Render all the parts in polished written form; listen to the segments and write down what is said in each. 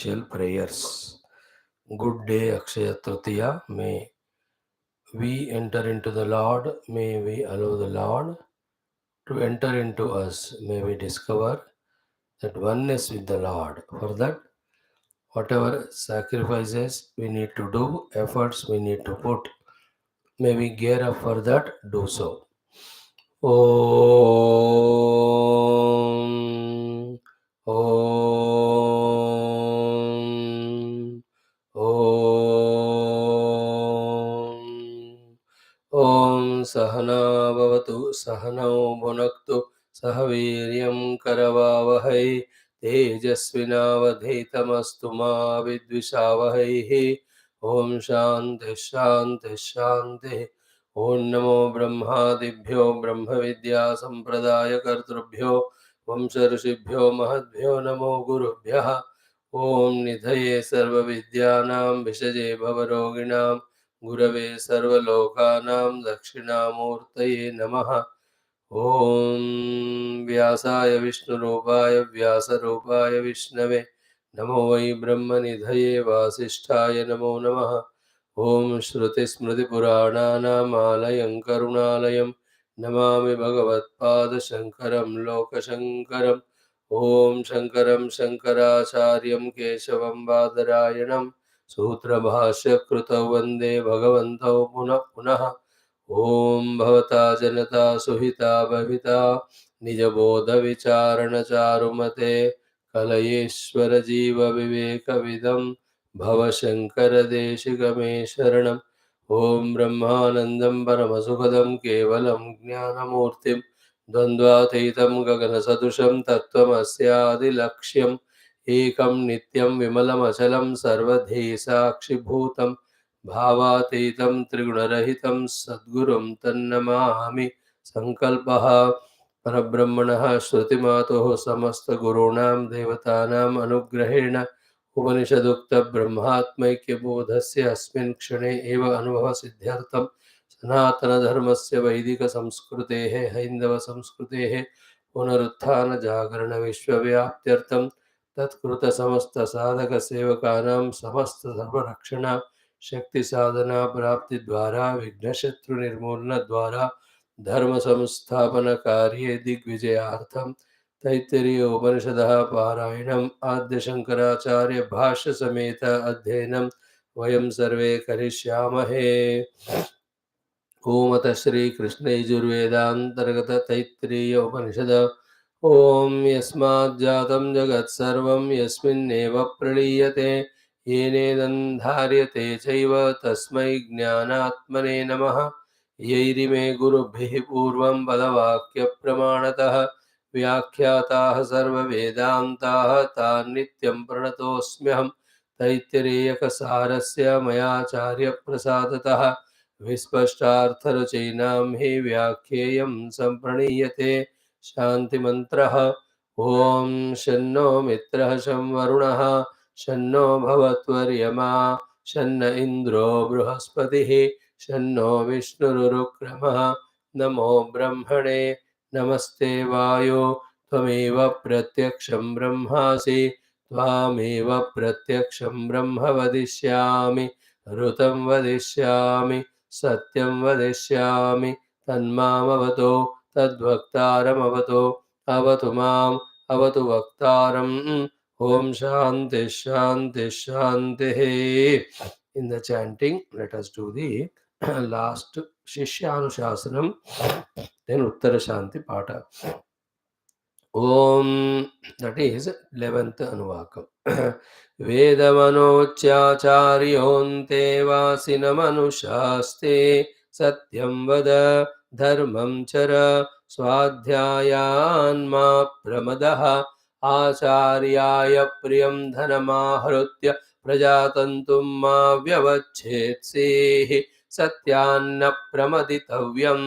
Prayers. Good day, Akshaya Tritiya. May we enter into the Lord. May we allow the Lord to enter into us. May we discover that oneness with the Lord. For that, whatever sacrifices we need to do, efforts we need to put, may we gear up for that, do so. Om. Om. Om. Om Sahana Bhavatu Sahanau Bhunaktu Sahaviryam Karavavahai Tejasvinavadhitamastu Ma Vidvishavahai. Om Shanti Shanti Shanti. Om Namo Brahmadibhyo Brahma Vidya Sampradaya Kartrubhyo Vamsa Rishibhyo Mahadbhyo Namo Gurubhyaha. Om Nidhaye Sarva Vidyanam Vishaje Bhavaroginam Gurave Sarvalokanam Dakshinamurtaye Namaha. Om Vyasaya Vishnurupaya Vyasarupaya Vishnave Namo Vai Brahmanidhaye Vasishtaya Namo Namaha. Om Shruti Smriti Purananam Alayam Karunalayam Namami Bhagavatpada Shankaram Lokashankaram. Om Shankaram Shankaracharyam Keshavam Badarayanam Sutra Bhashya Krutau Vande Bhagavantau Punah Punah. Om Bhavata Janata Suhita Bhavita Nijabodha Vicharana Charumate Kalayeshwara Jiva Viveka Vidam Bhava Shankara Deshikame Sharanam. Om Brahmanandam Paramasukadam Kevalam Jnanamurtim Dvandvataitam Gagana Sadusham Tattvamasya Laksham Ekam Nityam Vimalam Achalam Sarvadhi Sakshi Bhutam भावातीतं त्रिगुणरहितं सद्गुरुं तन्नमामि. संकल्पः परब्रह्मणः श्रुतिमातुः समस्तगुरूणां देवतानाम् अनुग्रहेण उपनिषदुक्तब्रह्मात्मैक्यबोधस्य अस्मिन् क्षणे एव अनुभवसिद्ध्यर्थं सनातनधर्मस्य वैदिकसंस्कृतेः हैन्दवसंस्कृतेः पुनरुत्थानजागरणविश्वव्याप्त्यर्थं तत्कृतसमस्तसाधकसेवकानां समस्तसर्वरक्षणा शक्ति साधना प्राप्ति द्वारा विघ्नशत्रु निर्मूलन द्वारा धर्म संस्थापन कार्ये दिग्विजयार्थम तैत्तिरीय उपनिषदः पारायणम् आद्य शंकराचार्य भाष्य समेत अध्ययनं वयं सर्वे करिष्यामहे. ओम अथ श्री कृष्ण यजुर्वेदांतर्गत तैत्तिरीय उपनिषद. ओम यस्माज्जातं जगत्सर्वं यस्मिन्नेव प्रणीयते येनेदं धार्यते चैव तस्मै ज्ञानात्मने नमः. यैरिमे गुरुभिः पूर्वं पदवाक्यप्रमाणतः व्याख्याताः सर्ववेदान्ताः तान् नित्यं प्रणतोऽस्म्यहं. तैत्तिरीयकसारस्य मयाचार्यप्रसादतः विस्पष्टार्थरचयिनां हि व्याख्येयं सम्प्रणीयते. शान्तिमन्त्रः. ॐ शन्नो मित्रः शं वरुणः शन्नो भवत्वर्यमा शन्न इन्द्रो बृहस्पतिः शन्नो विष्णुरुक्रमः. नमो ब्रह्मणे नमस्ते वायो त्वमेव प्रत्यक्षं ब्रह्मासि त्वामेव प्रत्यक्षं ब्रह्म वदिष्यामि ऋतं वदिष्यामि सत्यं वदिष्यामि तन्मामवतो तद्वक्तारमवतो अवतु माम् अवतु वक्तारम्. Om Shanti Shanti Shanti. In the chanting, let us do the last Shishyanuशासनम, then Uttara Shanti Pata. Om, that is 11th Anuvakam. Vedamanochacharyonte vasinamanushaaste satyam vada dharmam chara swadhyayan ma pramadaha आचार्याय प्रियं धनमाहृत्य प्रजातन्तुं मा व्यवच्छेत्सेः. सत्यान्न प्रमदितव्यं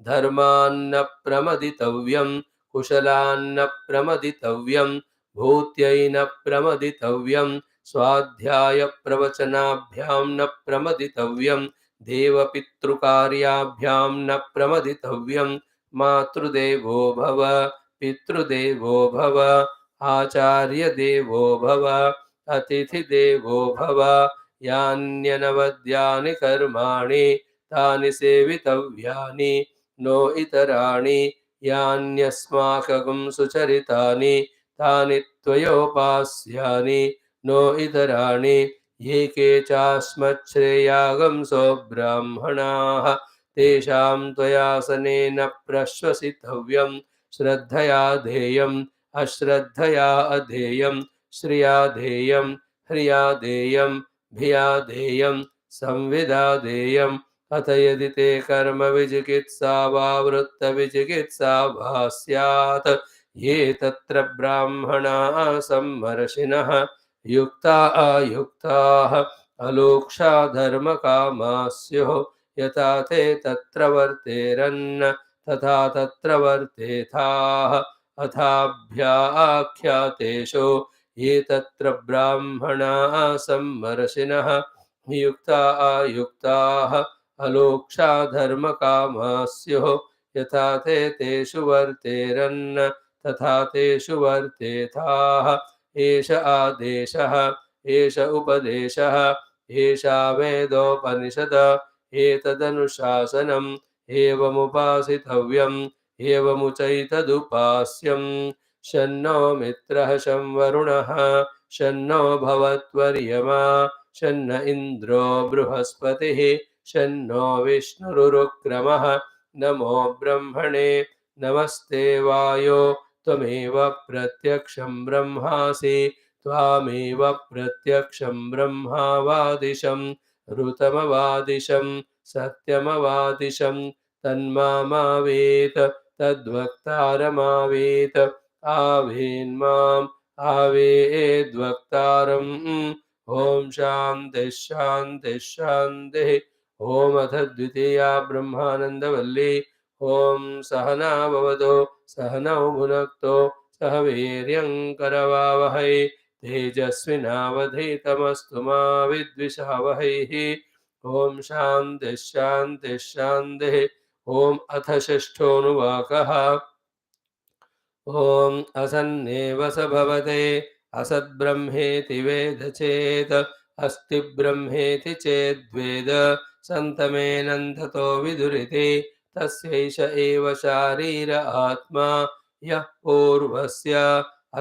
धर्मान्न प्रमदितव्यं कुशलान्न प्रमदितव्यं भूत्यै न प्रमदितव्यं स्वाध्याय प्रवचनाभ्यां न प्रमदितव्यं देवपितृकार्याभ्यां न प्रमदितव्यं. मातृदेवो भव पितृदेवो भव आचार्य देवो भव अतिथिदेवो भव। यान्यनवद्यानि कर्माणि तानि सेवितव्यानि नो इतराणि यान्यस्माकं सुचरितानि तानि त्वयोपास्यानि नो इतराणि ये के चास्मच्छ्रेयागंसो ब्राह्मणाः तेषां त्वयासनेन प्रश्वसितव्यं श्रद्धया ध्येयम् अश्रद्धया अध्येयम् श्रिया ध्येयम् ह्रिया ध्येयम् भिया ध्येयम् संविदा ध्येयम् अथ यदि ते कर्म विचिकित्सा वा वृत्तविचिकित्सा वा स्यात् ये तत्र ब्राह्मणाः सम्मर्षिणः युक्ता अयुक्ताः अलोक्षा धर्मकामाः स्युः यथा ते तत्र वर्तेरन् तथा तत्र वर्तेथाः अथाभ्याख्यातेषु ये तत्र ब्राह्मणाः सम्मर्षिणः युक्ता अयुक्ताः अलोक्षा धर्मकामाः स्युः यथा ते तेषु वर्तेरन् तथा तेषु वर्तेथाः एष आदेशः एष उपदेशः एषा वेदोपनिषद एतदनुशासनम् एवमुपासितव्यम् एवमुचैतदुपास्यम् शन्नो मित्रः शं वरुणः शन्नो भवत्वर्यमा शन्न इन्द्रो बृहस्पतिः शन्नो विष्णुरुक्रमः नमो ब्रह्मणे नमस्ते वायो त्वमेव प्रत्यक्षं ब्रह्मासि त्वामेव प्रत्यक्षं ब्रह्मावादिशं ऋतमवादिशं सत्यमवादिशं तन्मामावेत तद्वक्तारमावेत आवेन्माम् आवेद्वक्तारम् ॐ शान्तिः शान्तिः शान्तिः ॐ अथ द्वितीया ब्रह्मानन्दवल्ली ॐ सहना भवतु सहनौ भुनक्तु सह वीर्यं करवावहै तेजस्विनावधीतमस्तु मा विद्विषावहैः ॐ शान्तिः शान्तिः शान्तिः ॐ अथ षष्ठोऽनुवाकः ॐ असन्नेव स भवते असद्ब्रह्मेति वेद चेत् अस्ति ब्रह्मेति चेद्वेद सन्तमेनन्ततो विदुरिति तस्यैष एव शारीर आत्मा यः पूर्वस्य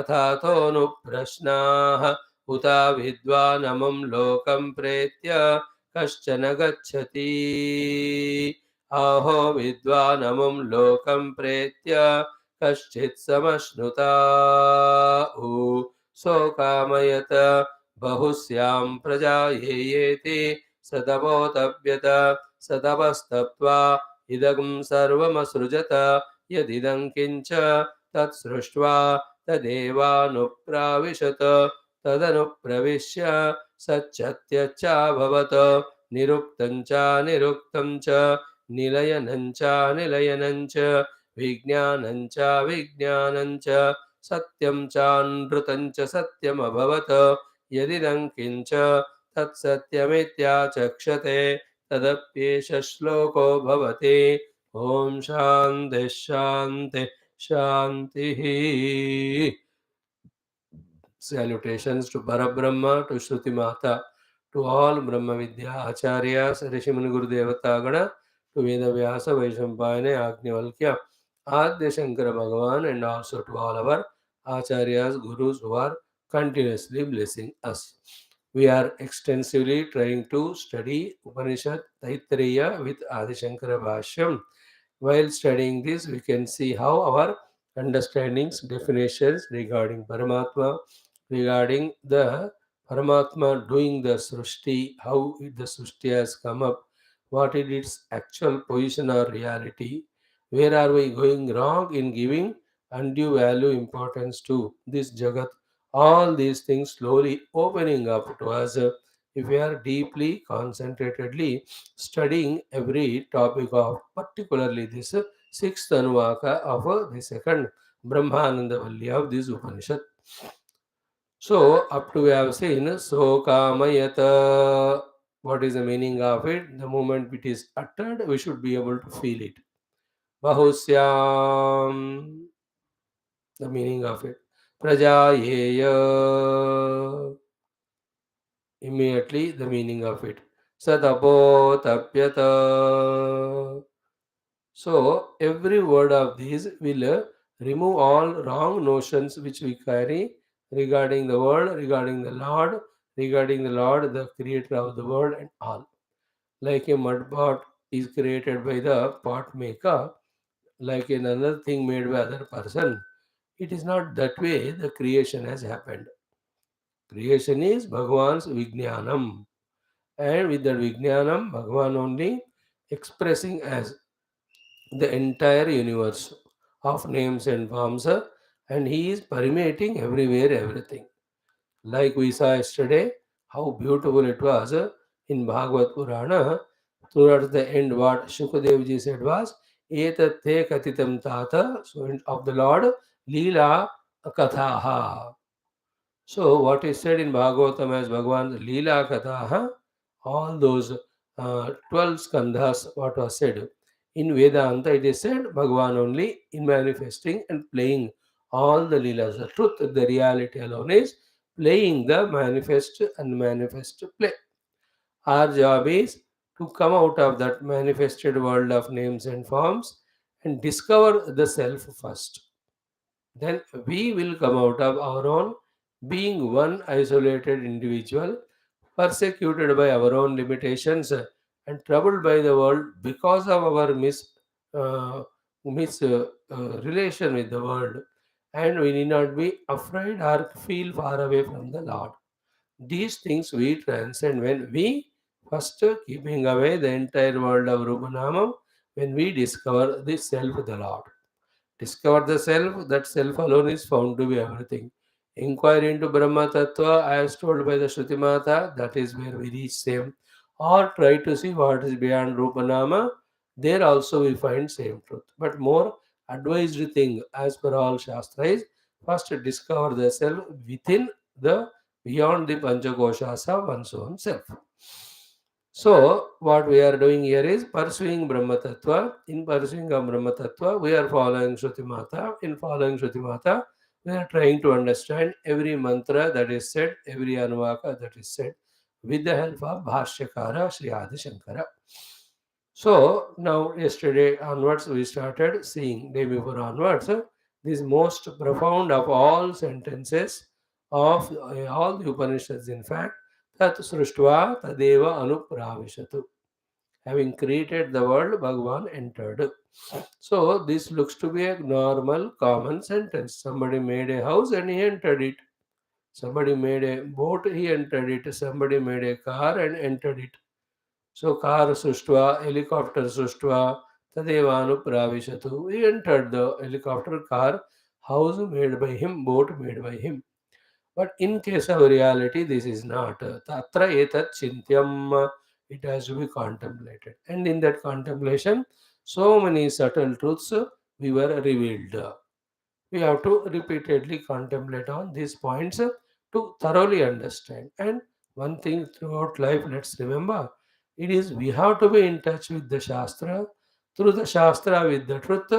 अथातोऽनुप्रश्नाः उता विद्वानमुं लोकं प्रेत्य कश्चन गच्छति आहो विद्वानमुं लोकं प्रेत्य कश्चित् समश्नुता उ सोकामयत बहुस्यां प्रजा येति सतपोतप्यत सतपस्तप्त्वा इदं सर्वमसृजत यदिदं किञ्च तत्सृष्ट्वा तदेवानुप्राविशत तदनुप्रविश्य सच्चत्यच्चाभवत् निरुक्तं च निरुक्तं च निलयनं च निलयनं च विज्ञानं च विज्ञानं च सत्यं चानृतं च सत्यमभवत् यदिदं किञ्च तत्सत्यमित्याचक्षते तदप्येष श्लोको भवति ॐ शान्तिः शान्तिः शान्तिः Salutations to Parabrahma, to Shruti Mata, to all Brahma Vidya Acharyas, Rishimuni Guru Devatagana, to Veda Vyasa, Vaishampayana, Agnivalkya, Adya Shankara Bhagavan, and also to all our Acharyas, Gurus who are continuously blessing us. We are extensively trying to study Upanishad Taittiriya with Adi Shankara Bhashyam. While studying this, we can see how our understandings, definitions regarding Paramatma, regarding the Paramatma doing the Srushti, how the Srushti has come up, what is its actual position or reality, where are we going wrong in giving undue value importance to this Jagat. All these things slowly opening up to us if we are deeply, concentratedly studying every topic of particularly this sixth Anuvaka of the second Brahmananda Valli of this Upanishad. So, up to we have seen So Kamayata. What is the meaning of it? The moment it is uttered, we should be able to feel it. Bahusyam, the meaning of it. Prajayeya, Immediately the meaning of it. Satapo tapyata. So every word of these will remove all wrong notions which we carry regarding the world, regarding the Lord, the creator of the world and all. Like a mud pot is created by the pot maker, like another thing made by other person. It is not that way the creation has happened. Creation is Bhagavan's Vijnanam. And with that Vijnanam, Bhagavan only expressing as the entire universe of names and forms, and he is permeating everywhere everything. Like we saw yesterday, how beautiful it was in Bhagavad Purana. Towards the end, what Shukadev ji said was, Etat te katitam tata, so of the Lord, Leela Kathaha. So, what is said in Bhagavatam as Bhagavan's Leela Kathaha, all those 12 skandhas, what was said in Vedanta, it is said Bhagavan only in manifesting and playing all the Leelas. The truth, the reality alone is playing the manifest and manifest play. Our job is to come out of that manifested world of names and forms and discover the self first. Then we will come out of our own being one isolated individual, persecuted by our own limitations and troubled by the world because of our uh, relation with the world. And we need not be afraid or feel far away from the Lord. These things we transcend when we first keeping away the entire world of Rupanamam, when we discover the self, the Lord. Discover the self, that self alone is found to be everything. Inquire into Brahma Tattva, as told by the Shruti Mata, that is where we reach same. Or try to see what is beyond Rupanama, there also we find same truth. But more advised thing, as per all Shastra, is first discover the self within the beyond the Panchakoshas of one's own self. So, what we are doing here is pursuing Brahma Tattva. In pursuing of Brahma Tattva, we are following Shruti Mata. In following Shruti Mata, we are trying to understand every mantra that is said, every Anuvaka that is said, with the help of Bhashyakara Sri Adi Shankara. So, now yesterday onwards, we started seeing, day before onwards, this most profound of all sentences of all the Upanishads, in fact, Tat Sruštva Tadeva Anupravishatu. Having created the world, Bhagavan entered. So this looks to be a normal, common sentence. Somebody made a house and he entered it. Somebody made a boat, he entered it. Somebody made a car and entered it. So car Sruštva, helicopter Sruštva, Tadeva Anupravishatu. He entered the helicopter, car, house made by him, boat made by him. But in case of reality, this is not. Tatra etat chintyam. It has to be contemplated. And in that contemplation, so many subtle truths we were revealed. We have to repeatedly contemplate on these points to thoroughly understand. And one thing throughout life, let's remember, it is we have to be in touch with the Shastra, through the Shastra with the truth,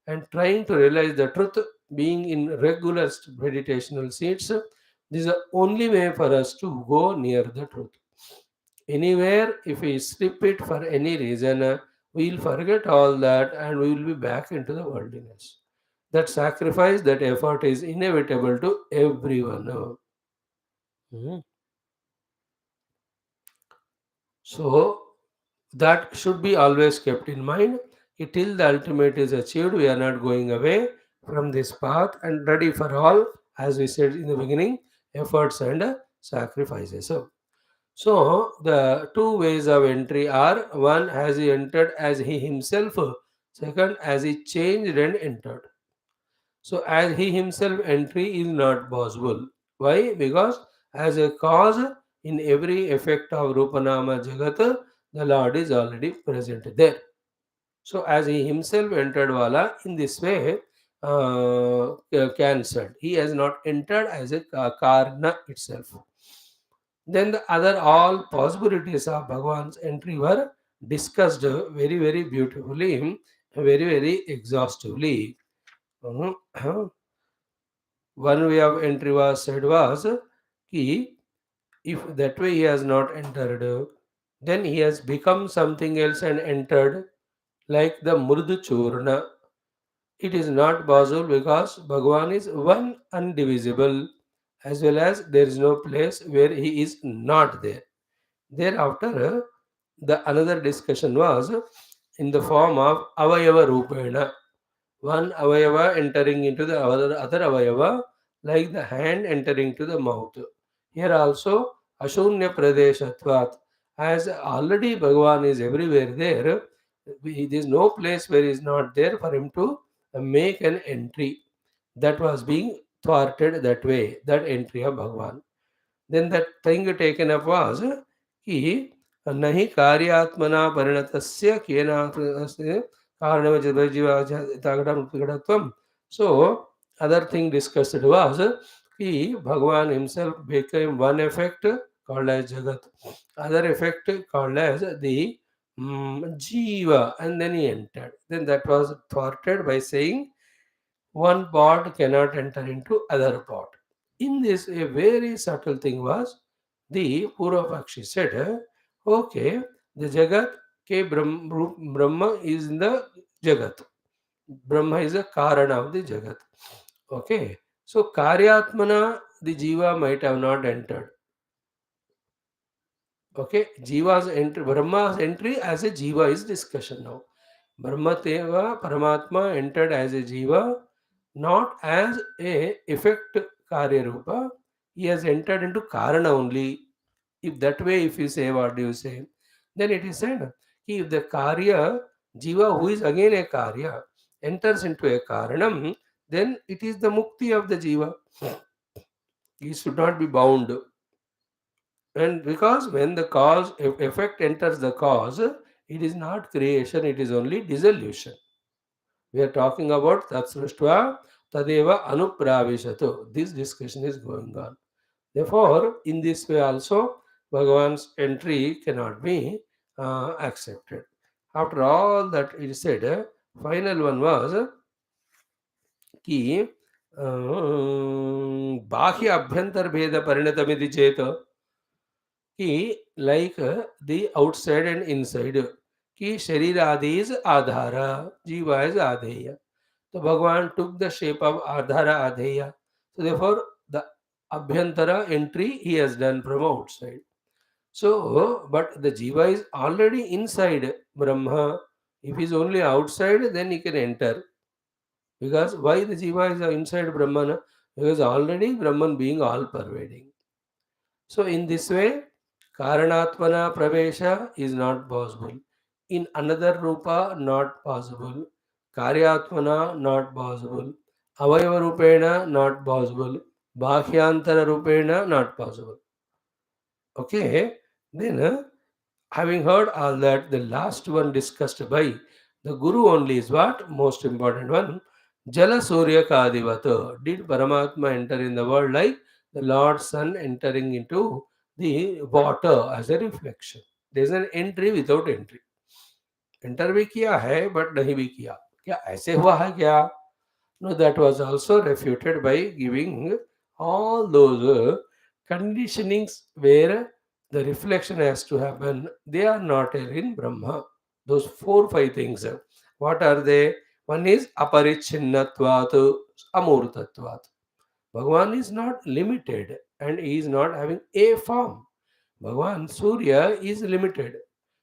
and trying to realize the truth, being in regular meditational seats. This is the only way for us to go near the truth. Anywhere, if we slip it for any reason, we'll forget all that and we will be back into the worldliness. That sacrifice, that effort is inevitable to everyone. Mhm. So, that should be always kept in mind. Till the ultimate is achieved, we are not going away from this path and ready for all, as we said in the beginning, efforts and sacrifices. So, the two ways of entry are one, as he entered as he himself, second, as he changed and entered. So, as he himself entry is not possible. Why? Because as a cause in every effect of Rupanama Jagat, the Lord is already present there. So, as he himself entered Vala in this way, cancelled. He has not entered as a Karna itself. Then the other all possibilities of Bhagavan's entry were discussed very, very beautifully, very, very exhaustively. Mhm. One way of entry was said was कि If that way he has not entered, then he has become something else and entered, like the Murdu Churna. It is not possible because Bhagavan is one undivisible, as well as there is no place where he is not there. Thereafter, the another discussion was in the form of Avayava Rupena, one avayava entering into the other avayava, like the hand entering to the mouth. Here also, Ashunya Pradeshatvat, as already Bhagavan is everywhere there, there is no place where he is not there for him to make an entry. That was being thwarted that way, that entry of Bhagavan. Then that thing taken up was कि नहि कार्यात्मना परिणतस्य केनास्य कारणवजीवाघटत्वम. So other thing discussed was कि Bhagavan himself became one effect called as Jagat, other effect called as the Jiva, and then he entered. Then that was thwarted by saying one pot cannot enter into other pot. In this, a very subtle thing was the Purvapakshi said, okay, the Jagat ke Brahma is in the Jagat. Brahma is a Karana of the Jagat. Okay, so Karyatmana, the Jiva might have not entered. Okay, Jiva's entry, Brahma's entry as a Jiva is discussion now. Brahmateva Paramatma entered as a Jiva, not as a effect Karya Rupa. He has entered into Karana only. If that way, if you say, what do you say? Then it is said, if the Karya, Jiva who is again a Karya, enters into a Karanam, then it is the Mukti of the Jiva. He should not be bound. And because when the cause effect enters the cause, it is not creation, it is only dissolution. We are talking about Tatsruštva Tadeva Anupravishatu. This discussion is going on. Therefore, in this way also, Bhagavan's entry cannot be accepted. After all that it is said, final one was कि बाह्य अभ्यंतर भेद परिणतमिति चेत कि like the outside and inside कि शरीर आदि is आधारा, जीवा is आधेय. So Bhagavan took the shape of Adhara Adheya. So therefore, the Abhyantara entry he has done from outside. So, but the Jiva is already inside Brahma. If he is only outside, then he can enter. Because why the Jiva is inside Brahman? Because already Brahman being all pervading. So in this way, Karanatmana Pravesha is not possible. In another Rupa, not possible. Karyatmana, not possible. Avayava Rupena, not possible. Bhashyantara Rupena, not possible. Okay, then having heard all that, the last one discussed by the Guru only is what? Most important one. Jala Surya Kadivata. Did Paramatma enter in the world like the Lord Sun entering into the water as a reflection? There is an entry without entry. Enter भी किया है but नहीं भी किया. क्या ऐसे हुआ है क्या? No, that was also refuted by giving all those conditionings where the reflection has to happen. They are not there in Brahma. Those 4 5 things. What are they? One is aparichinnatvat, amurtatvat. Bhagavan is not limited and he is not having a form. Bhagavan Surya is limited.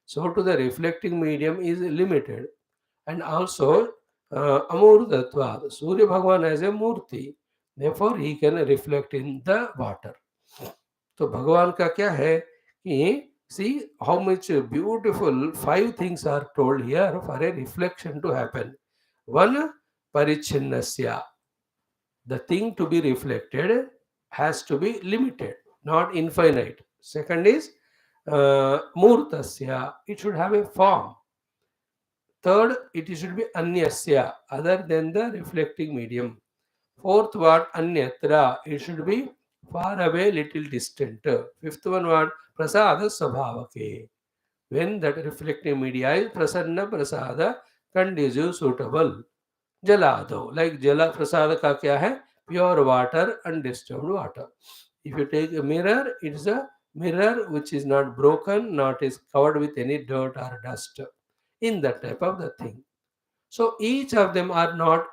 So to the reflecting medium is limited. And also Amurtatva. Surya Bhagavan has a Murti. Therefore, he can reflect in the water. तो भगवान का क्या है कि see how much beautiful 5 things are told here for a reflection to happen. One, parichinnasya. The thing to be reflected has to be limited, not infinite. Second is murtasya. It should have a form. Third, it should be anyasya, other than the reflecting medium. Fourth what? Anyatra. It should be far away, little distant. Fifth one what? Prasada sabhavake. When that reflecting media is prasanna prasada, conducive, suitable. Jalado. Like jala prasada ka kya hai? Pure water, undisturbed water. If you take a mirror, it's a mirror which is not broken, not is covered with any dirt or dust. In that type of the thing. So each of them are not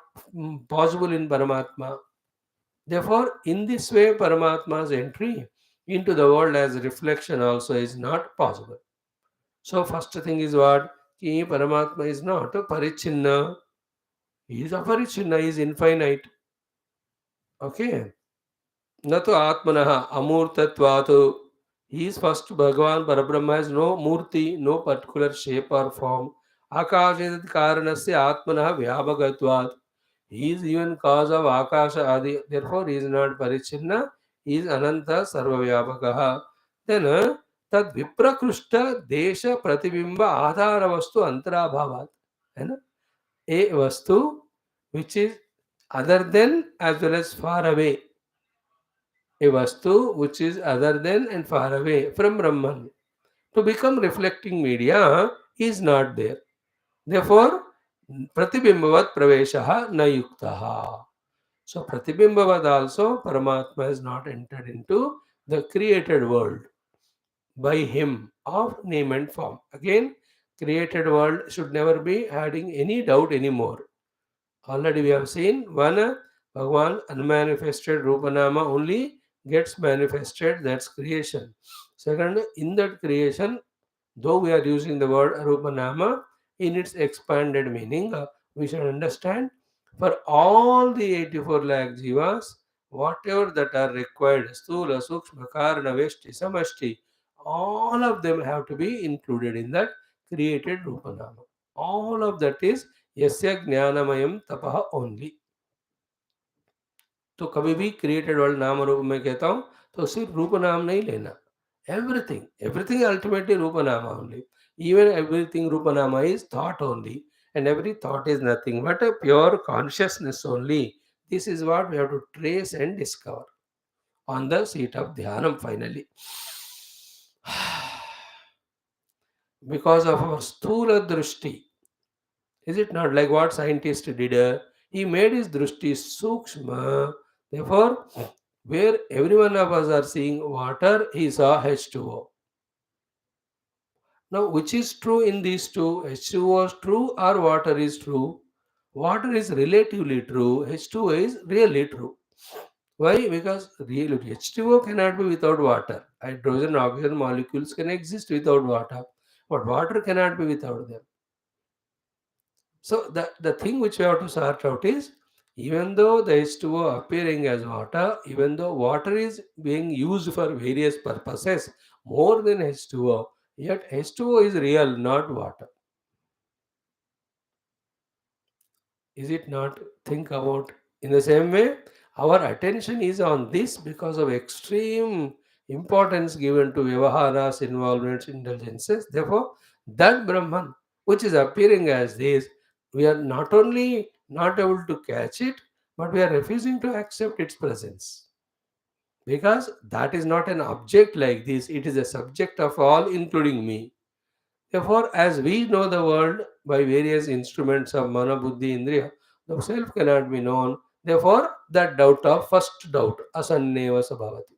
possible in Paramatma. Therefore, in this way, Paramatma's entry into the world as reflection also is not possible. So first thing is what? Ki Paramatma is not a parichinna. He is aparichinna, he is infinite. Okay. न तो आत्मनः अमूर्तत्वात्. He is first Bhagavan Parabrahma has no murti, no particular shape or form. Akashadat karanasya atmanah vyabhagatvat. He is even cause of Akasha Adi. Therefore, he is not Parichinna. He is Ananta Sarvavyabhagaha. Then, tad viprakrishta desha pratibimba adhara vastu antarabhavat. है ना? A vastu which is other than as well as far away. A vastu which is other than and far away from Brahman. To become reflecting media is not there. Therefore, Pratibimbavat Praveshaha na yuktaha. So, Pratibimbavat also, Paramatma has not entered into the created world by him of name and form. Again, created world should never be adding any doubt anymore. Already we have seen one Bhagwan unmanifested Rupanama only gets manifested, that's creation. Second, in that creation, though we are using the word Rupanama in its expanded meaning, we should understand for all the 84 lakh jivas, whatever that are required, Stula, Sukshma, Karana, Veshti, Samashti, all of them have to be included in that created Rupanama. All of that is Yasya Jnanamayam Tapaha only. तो कभी भी created world नाम रूप में कहता हूँ तो सिर्फ रूप नाम नहीं लेना. Everything ultimately Rupanama only. Even everything Rupanama is thought only. And every thought is nothing but a pure consciousness only. This is what we have to trace and discover on the seat of Dhyanam finally. Because of our Sthula Drushti. Is it not like what scientist did? He made his Drushti Sukshma. Therefore, where every one of us are seeing water, he saw H2O. Now, which is true in these two? H2O is true or water is true? Water is relatively true, H2O is really true. Why? Because real H2O cannot be without water. Hydrogen and oxygen molecules can exist without water, but water cannot be without them. So, the thing which we have to sort out is, even though the H2O appearing as water, even though water is being used for various purposes more than H2O, yet H2O is real, not water. Is it not? Think about in the same way, our attention is on this because of extreme importance given to Vyavaharas, involvements, indulgences. Therefore, that Brahman, which is appearing as this, we are not only not able to catch it, but we are refusing to accept its presence. Because that is not an object like this, it is a subject of all, including me. Therefore, as we know the world by various instruments of mana, buddhi, indriya, the self cannot be known. Therefore, that doubt of first doubt, asanneva sabhavati.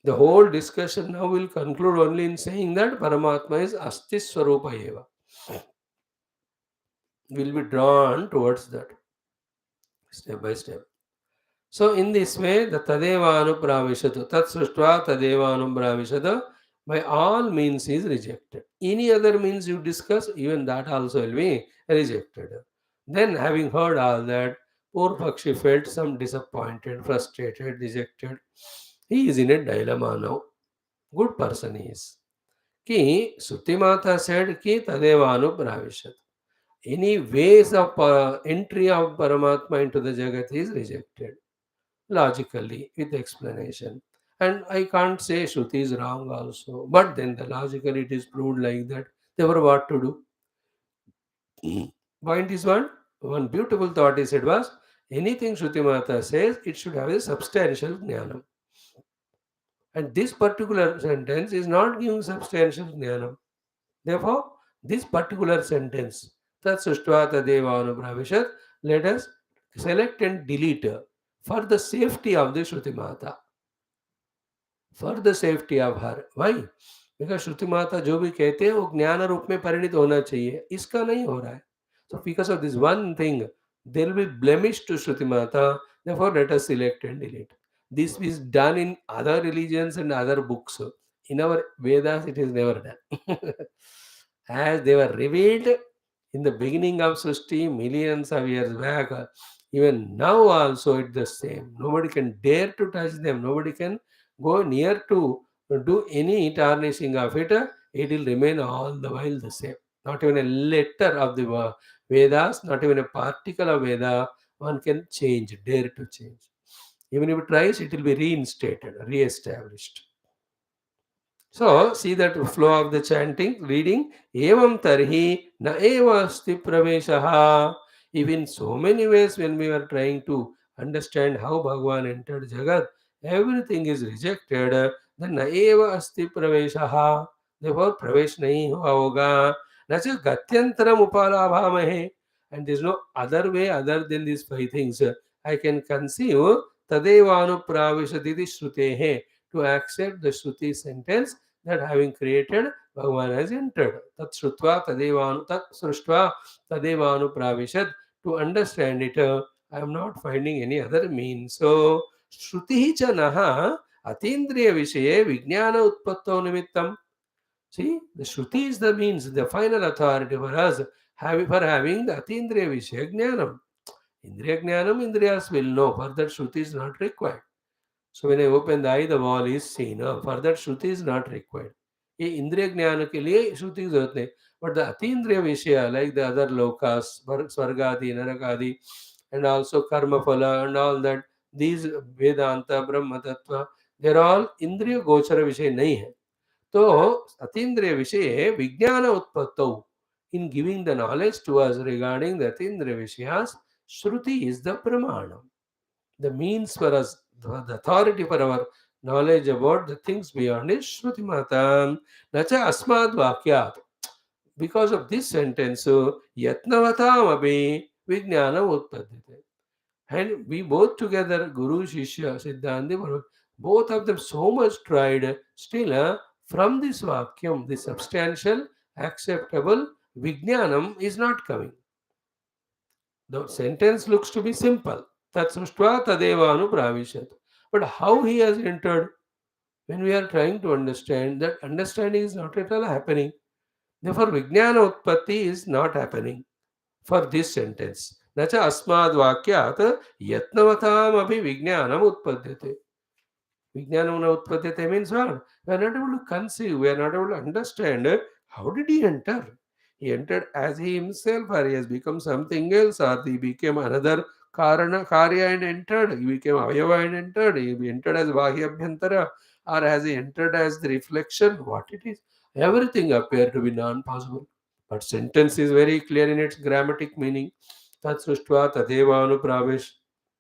The whole discussion now will conclude only in saying that Paramatma is Asti Swarupa Eva. Will be drawn towards that step by step. So, in this way, the Tadeva Anupravishatu, Tat Srishtva Tadeva Anupravishatu, by all means is rejected. Any other means you discuss, even that also will be rejected. Then, having heard all that, poor Pakshi felt some disappointed, frustrated, dejected. He is in a dilemma now. Good person he is. Ki Suti Mata said ki Tadeva Anupravishatu. Any ways of entry of Paramatma into the Jagat is rejected logically with explanation. And I can't say Shruti is wrong also, but then the logically it is proved like that. Therefore, what to do? Point is one beautiful thought he said was, anything Shruti Mata says, it should have a substantial jnanam. And this particular sentence is not giving substantial jnanam. Therefore, this particular sentence, Tat Sushtva Tadeva Anupravishat, let us select and delete for the safety of the Shruti Mata. For the safety of her. Why? Because Shruti Mata जो भी कहते हैं वो ज्ञान रूप में परिणित होना चाहिए, इसका नहीं हो रहा है। So because of this one thing, there will be blemish to Shruti Mata. Therefore, let us select and delete. This is done in other religions and other books. In our Vedas, it is never done. As they were revealed in the beginning of Srishti, millions of years back, even now also it's the same. Nobody can dare to touch them. Nobody can go near to do any tarnishing of it. It will remain all the while the same. Not even a letter of the Vedas, not even a particle of Veda, one can change, dare to change. Even if it tries, it will be reinstated, re-established. So, see that flow of the chanting, reading. Evam tarhi na eva asti praveshaha. If in so many ways when we are trying to understand how Bhagavan entered Jagat, everything is rejected, then na eva asti praveshaha. Therefore, pravesh nahi hua hoga. Na cha gatyantaram upalabhamahe. And there is no other way other than these five things. I can conceive tadevanu praveshaditi shrutehe, to accept the Shruti sentence that having created, Bhagavan has entered. Tat Shrutva Tadevanu Tat Srishtva Tadevanu Pravishad. To understand it, I am not finding any other means. So, Shruti cha naha atindriya vishaye vijnana utpatto nimittam. See, the Shruti is the means, the final authority for us, for having the atindriya vishaya jnanam. Indriya jnanam, Indriyas will know. Further Shruti is not required. So when I open the eye, the wall is seen. Further Shruti is not required. ये इंद्रिय ज्ञान के लिए श्रुति की जरूरत नहीं. But the अतीन्द्रिय विषय, like the other lokas, स्वर्गादि, नरकादि, and also karma phala and all that, these Vedanta, Brahma Tattva, they are all इंद्रिय गोचर विषय नहीं है. तो अतीन्द्रिय विषय विज्ञान उत्पत्तौ, in giving the knowledge to us regarding the अतीन्द्रिय विषयास, Shruti is the pramanam, the means for us, the authority for our knowledge about the things beyond is Shruti Mata. Nacha Asmad Vakyat. Because of this sentence, Yatnavatam Abhi Vijnana Utpadite. And we both together, Guru, Shishya, Siddhanta, both of them so much tried, still from this Vakyam, the substantial, acceptable Vijnanam is not coming. The sentence looks to be simple. Tat Srishtva Tadevanu Pravishat. But how he has entered, when we are trying to understand, that understanding is not at all happening. Therefore, Vijnana Utpatti is not happening for this sentence. Nacha Asmad Vakyat Yatnavatam Abhi Vijnanam Utpadyate. Vijnanam Utpadyate means what? We are not able to conceive, we are not able to understand how did he enter. He entered as he himself, or he has become something else, or he became another Karana, Karya and entered. He became Avayava and entered. He entered as Vahyabhyantara, or has he entered as the reflection? What it is? Everything appeared to be non-possible. But sentence is very clear in its grammatic meaning. Tat Srishtva Tadeva Anupravesh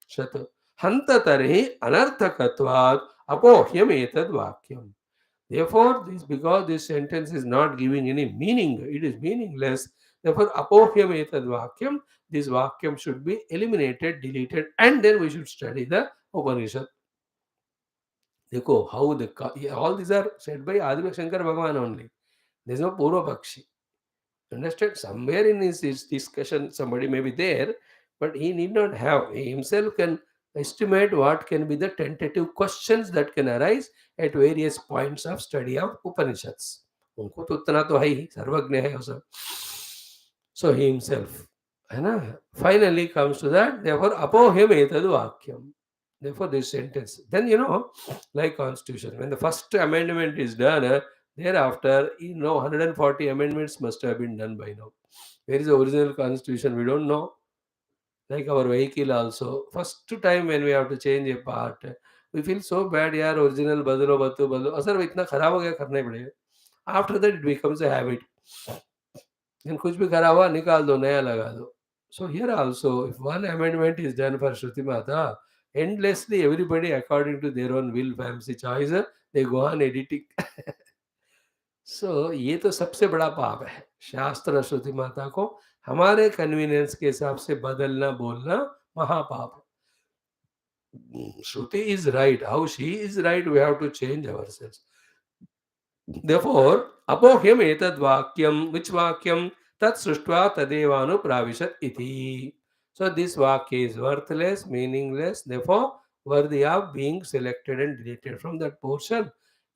Shat. Hanta Tarhi Anarthakatvat Apohyam Etad Vakyam. Therefore, this, because this sentence is not giving any meaning, it is meaningless. Therefore, apohyam etad vakyam, this vakyam should be eliminated, deleted, and then we should study the Upanishad. Dekho, how all these are said by Adivak Shankara Bhagavan only. There is no Purva Pakshi. Understand? Somewhere in his discussion, somebody may be there, but he need not have. He himself can estimate what can be the tentative questions that can arise at various points of study of Upanishads. उनको तो उतना तो है ही, सर्वज्ञ है वो सब. So he himself, है ना? Finally comes to that. Therefore, apohyam etad vakyam. Therefore, this sentence. Then like Constitution, when the first amendment is done, thereafter, 140 amendments must have been done by now. Where is the original Constitution? We don't know. Like our vehicle also. First time when we have to change a part, we feel so bad, यार original बदलो बदलो बदलो. Sir इतना खराब हो गया, करना ही पड़ेगा. After that it becomes a habit. Then कुछ भी खराब हुआ निकाल दो, नया लगा दो. So here also, if one amendment is done for Shruti Mata, endlessly everybody according to their own will, fancy choice, they go on editing. So ये तो सबसे बड़ा पाप है. शास्त्र श्रुति माता को हमारे कन्वीनियंस के हिसाब से बदलना, बोलना महापाप है. Shruti is right. How she is right, we have to change ourselves. Therefore, apohyam etad vakyam, which vakyam? Tat srishtva tadevanu pravishat iti. So this vakya is worthless, meaningless, therefore worthy of being selected and deleted from that portion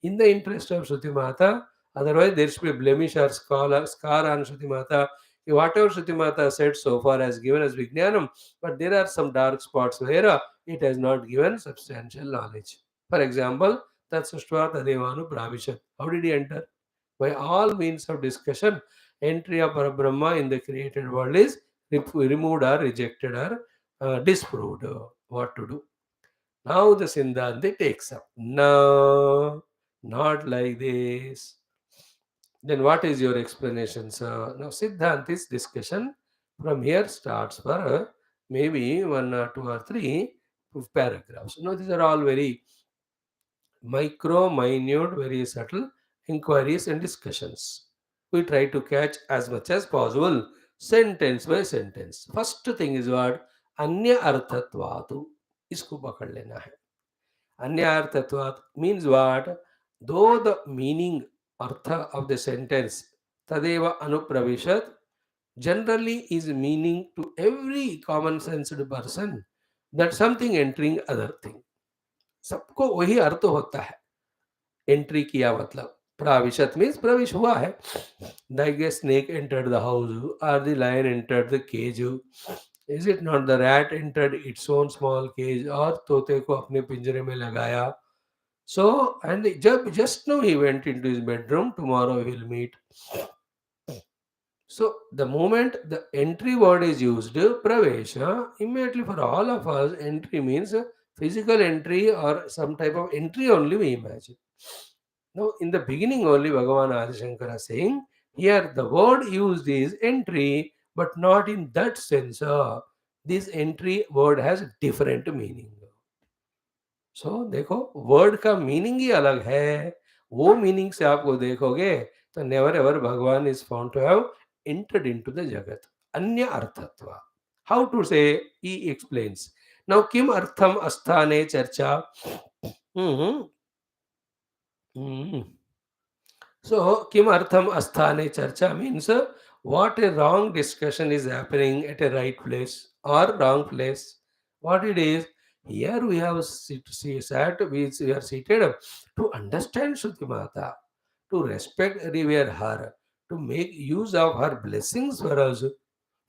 in the interest of Shruti Mata. Otherwise, there should be blemish or scar on Shruti Mata. Whatever Shruti Mata said so far has given us Vijnanam, but there are some dark spots where it has not given substantial knowledge. For example, Tat Srishtva Tadevanu Pravishat. How did he enter? By all means of discussion, entry of Brahma in the created world is removed or rejected or disproved. What to do? Now the Siddhanti takes up. No, not like this. Then what is your explanation, sir? Now Siddhanti's discussion from here starts for maybe one or two or three paragraphs. Now these are all very micro, minute, very subtle inquiries and discussions. We try to catch as much as possible, sentence by sentence. First thing is what? Anya arthatvatu. इसको पकड़ लेना है. Anya arthatvat means what? Though the meaning, artha of the sentence, tadeva anupravishat, generally is meaning to every common sensed person that something entering other thing. सबको वही अर्थ होता है. Entry किया मतलब pravishat means pravish हुआ है. Like a snake entered the house or the lion entered the cage. Is it not the rat entered its own small cage और तोते को अपने पिंजरे में लगाया. So and जब just now he went into his bedroom, tomorrow we will meet. So the moment the entry word is used, pravesha, immediately for all of us, entry means physical entry or some type of entry only we imagine. Now, in the beginning only, Bhagavan Adi Shankara saying, here the word used is entry, but not in that sense. This entry word has different meaning. सो देखो word का meaning ही अलग है. वो meaning से आपको देखोगे तो never ever भगवान is found to have entered into the jagat. Anya arthatva. How to say? He explains. Now, kim artham asthane charcha. Hmm. Hmm. So, kim artham asthane charcha means what a wrong discussion is happening at a right place or wrong place. What it is, here we have we are seated to understand Shruti Mata, to respect, revere her, to make use of her blessings for us.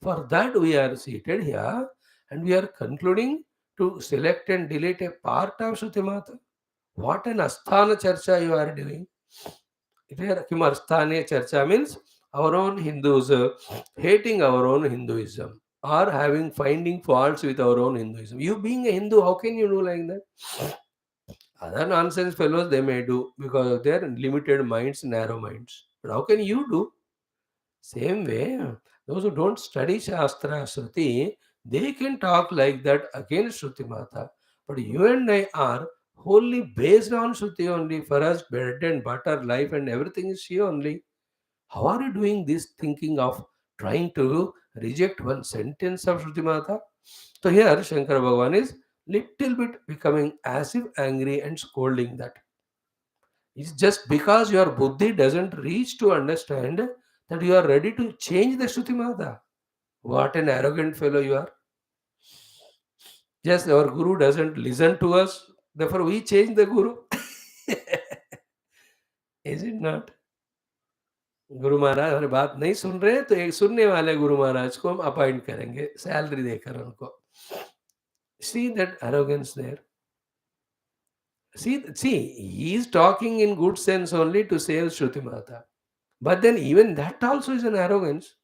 For that we are seated here and we are concluding to select and delete a part of Shruti Mata. What an asthana charcha you are doing. Here, Kimarstane Charcha means our own Hindus hating our own Hinduism or having finding faults with our own Hinduism. You being a Hindu, how can you do like that? Other nonsense fellows they may do because of their limited minds, narrow minds. But how can you do? Same way, those who don't study Shastra, Shruti, they can talk like that against Shruti Mata. But you and I are wholly based on Shruti only. For us, bread and butter, life and everything is she only. How are you doing this thinking of trying to reject one sentence of Shruti Mata? So here Shankara Bhagavan is little bit becoming as if angry and scolding that. It's just because your buddhi doesn't reach to understand that you are ready to change the Shruti Mata. What an arrogant fellow you are. Just our Guru doesn't listen to us, therefore we change the Guru. Is it not? Guru Maharaj हमारी बात नहीं सुन रहे तो एक सुनने वाले गुरु महाराज को हम अपॉइंट करेंगे सैलरी देकर उनको. See that arrogance there. See, he is talking in good sense only to save Shruti Mata. But then even that also is an arrogance.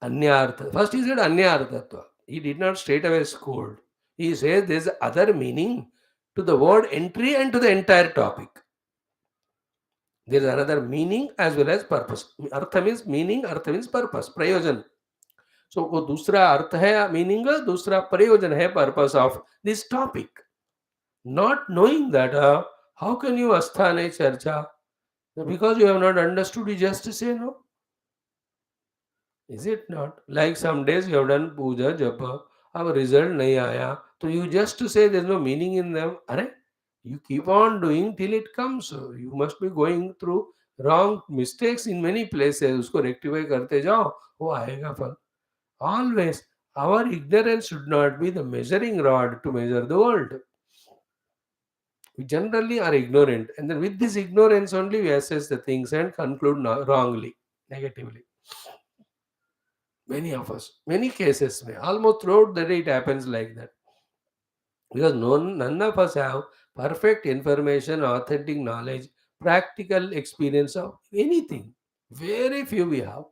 Anyartha. First he said Anyarthatva. He did not straight away scold. He says there is other meaning to the word entry and to the entire topic. There is another meaning as well as purpose. Artha means meaning, artha means purpose, prayojan. So वो दूसरा अर्थ है meaning, दूसरा प्रयोजन है purpose of this topic. Not knowing that, how can you asthane charcha? Because you have not understood, you just say no. Is it not? Like some days you have done puja, japa, अब result नहीं आया, तो you just to say there's no meaning in them. अरे, you keep on doing till it comes. You must be going through wrong mistakes in many places. उसको rectify करते जाओ, वो आएगा फल. Always, our ignorance should not be the measuring rod to measure the world. We generally are ignorant, and then with this ignorance only we assess the things and conclude wrongly, negatively. Many of us, many cases, may almost throughout the day it happens like that. Because none of us have perfect information, authentic knowledge, practical experience of anything. Very few we have.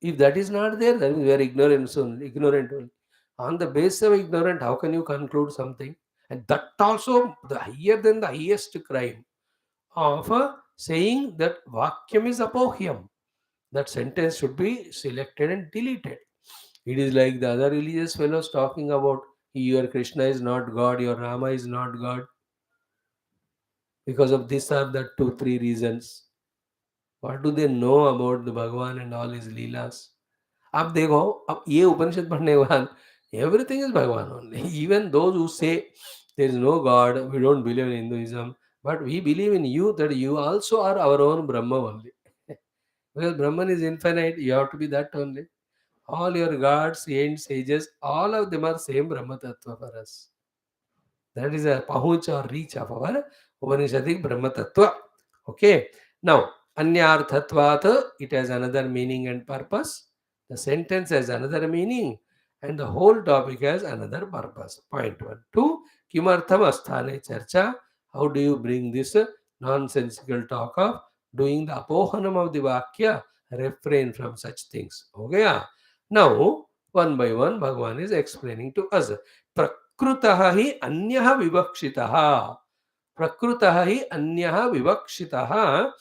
If that is not there, then we are ignorant only. Ignorant only. On the basis of ignorant, how can you conclude something? And that also the higher than the highest crime of saying that Vakyam is apohyam. That sentence should be selected and deleted. It is like the other religious fellows talking about your Krishna is not God, your Rama is not God, because of this or that two, three reasons. What do they know about the Bhagavan and all his leelas? आप देखो, अब ये उपनिषद पढ़ने के बाद everything is Bhagavan only. Even those who say there is no God, we don't believe in Hinduism, but we believe in you that you also are our own Brahma only. Because Brahman is infinite, you have to be that only. All your gods, saints, sages, all of them are same Brahma Tattva for us. That is a pahuch or reach of our Upanishadic Brahma Tattva. Okay. Now, Anyarthatvat, it has another meaning and purpose. The sentence has another meaning, and the whole topic has another purpose. Point 1. 2. Kimartham asthane charcha. How do you bring this nonsensical talk of doing the apohanam of the Vakya? Refrain from such things. Okay. Now, one by one, Bhagavan is explaining to us. प्रकृतः हि अन्यः विवक्षितः. प्रकृतः हि अन्यः विवक्षितः.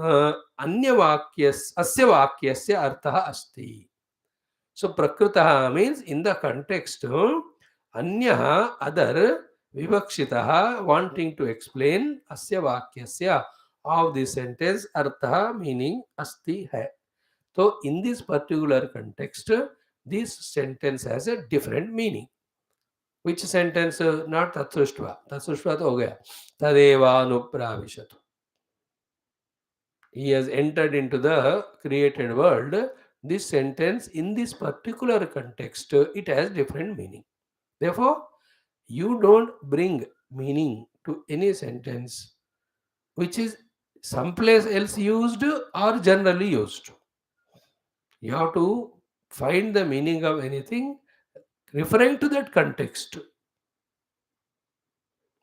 अन्यवाक्यस्य अस्य वाक्यस्य अर्थः अस्ति. So prakritah means in the context anyah other vivakshitah wanting to explain asya vakyasya of the sentence artha meaning asti hai. So in this particular context this sentence has a different meaning. Which sentence? Not tatsruštva. Tatsruštva तो हो गया. तदेवानुप्राविशतु. He has entered into the created world. This sentence in this particular context it has different meaning. Therefore, you don't bring meaning to any sentence which is someplace else used or generally used. You have to find the meaning of anything referring to that context.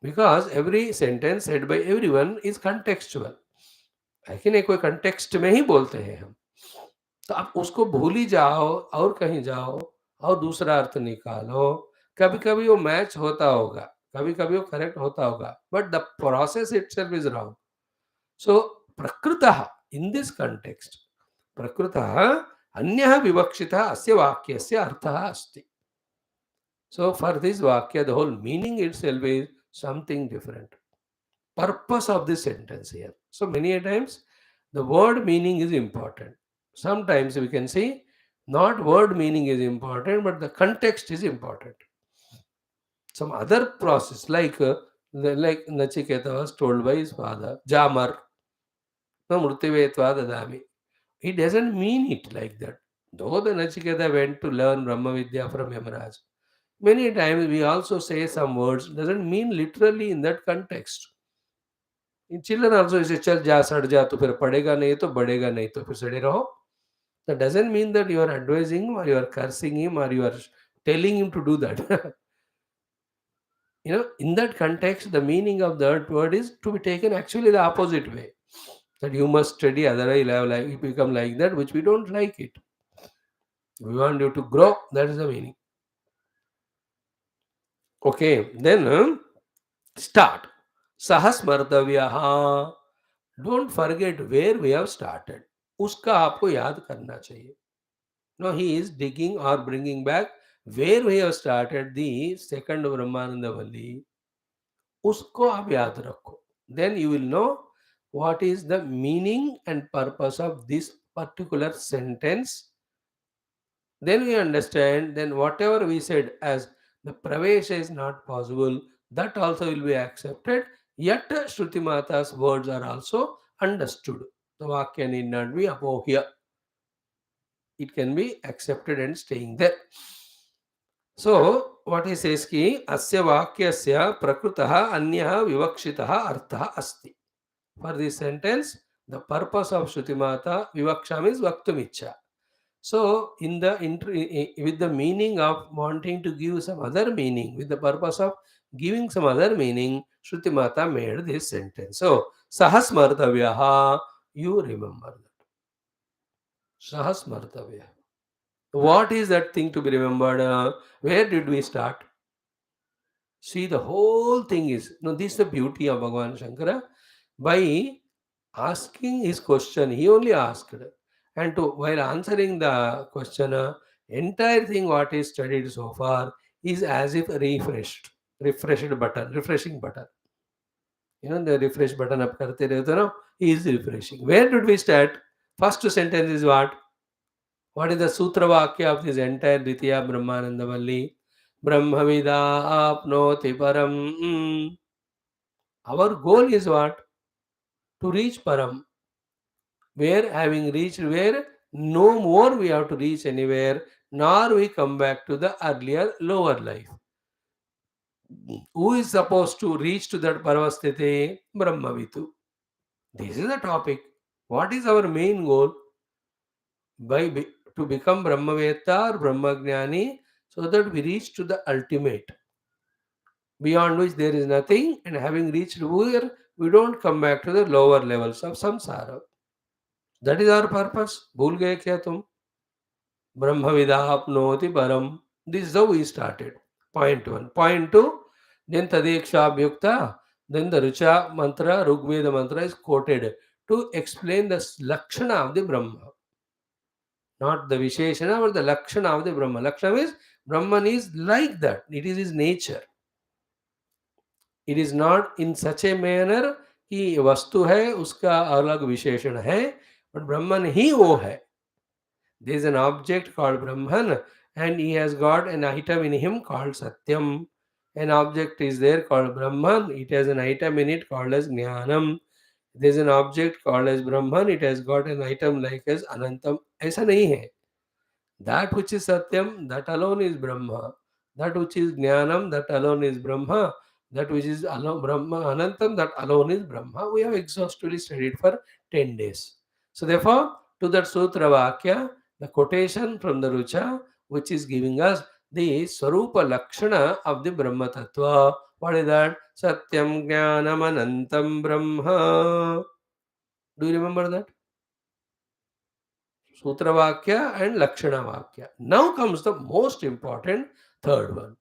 Because every sentence said by everyone is contextual. है कि नहीं? कोई context में ही बोलते हैं हम. तो आप उसको भूल ही जाओ और कहीं जाओ और दूसरा अर्थ निकालो. कभी-कभी वो मैच होता होगा, कभी-कभी वो करेक्ट होता होगा, but the process itself is wrong. So प्रकृतः इन दिस कंटेक्स्ट प्रकृतः अन्यः विवक्षितः अस्य वाक्यस्य अर्थः अस्ति. So for this Vakya, the whole meaning itself is something different. Purpose of this sentence here. So many a times the word meaning is important. Sometimes we can say not word meaning is important, but the context is important. Some other process like Nachiketa was told by his father, Jamar, no murtivetva dadami. He doesn't mean it like that. Though the Nachiketa went to learn Brahma Vidya from Yamaraj, many times we also say some words doesn't mean literally in that context. In children also you say चल जा सड़ जा तो फिर पढ़ेगा नहीं तो बढ़ेगा नहीं तो फिर सड़े रहो. That doesn't mean that you are advising him or you are cursing him or you are telling him to do that. In that context the meaning of that word is to be taken actually the opposite way, that you must study otherwise you become like that, which we don't like it. We want you to grow. That is the meaning. Okay, then start. Sahasmartavyaha. Don't forget where we have started. उसका आपको याद करना चाहिए. No, he is digging or bringing back where we have started the second Brahmananda Valli. उसको आप याद रखो. Then you will know what is the meaning and purpose of this particular sentence Then we understand, then whatever we said as the pravesha is not possible, that also will be accepted. Yet Shruti Mata's words are also understood. The Vakya need not be above here. It can be accepted and staying there. So, what he says ki asya vakyasya prakrutah anyah vivakshitah artha asti. For this sentence, the purpose of Shruti Mata Vivaksha means Vaktumicha. So, in the with the meaning of wanting to give some other meaning, with the purpose of giving some other meaning, Shruti Mata made this sentence. So, Sahasmartavyaha, you remember that. Sahasmartavya. What is that thing to be remembered? Where did we start? See, the whole thing is, no, this is the beauty of Bhagavan Shankara. By asking his question, he only asked. And to while answering the question, entire thing what is studied so far is as if refreshing button. You know, the refresh button up karte rehte ho na, he is refreshing. Where did we start? First sentence is what? What is the sutra vakya of this entire Ditya Brahmananda Valli? Brahmavida apnoti param. Our goal is what? To reach param. Where having reached where, no more we have to reach anywhere, nor we come back to the earlier lower life. Who is supposed to reach to that paravasthite? Brahmavitu. This is the topic. What is our main goal? To become Brahmaveta or Brahmagnani, so that we reach to the ultimate, beyond which there is nothing, and having reached where, we don't come back to the lower levels of samsara. That is our purpose. Bhul gaye kya tum? Brahmavidapnoti param. This is how we started. Point 1. Point 2. Then Tadekshabhyukta. Then the Richa mantra, Rugveda mantra is quoted to explain the Lakshana of the Brahma. Not the Visheshana, but the Lakshana of the Brahma. Lakshana is Brahman is like that. It is his nature. It is not in such a manner कि वस्तु है उसका अलग विशेषण है, but Brahman ही वो है. There is an object called Brahman and he has got an item in him called Satyam. An object is there called Brahman, it has an item in it called as Jnanam. There is an object called as Brahman, it has got an item like as Anantam. ऐसा नहीं है. That which is Satyam, that alone is Brahma. That which is Jnanam, that alone is Brahma. That which is Brahma Anantam, that alone is Brahma. We have exhaustively studied for 10 days. So therefore, to that Sutra Vakya, the quotation from the Rucha, which is giving us the Swarupa Lakshana of the Brahma Tattva. What is that? Satyam Jnanam Anantam Brahma. Do you remember that? Sutra Vakya and Lakshana Vakya. Now comes the most important third one.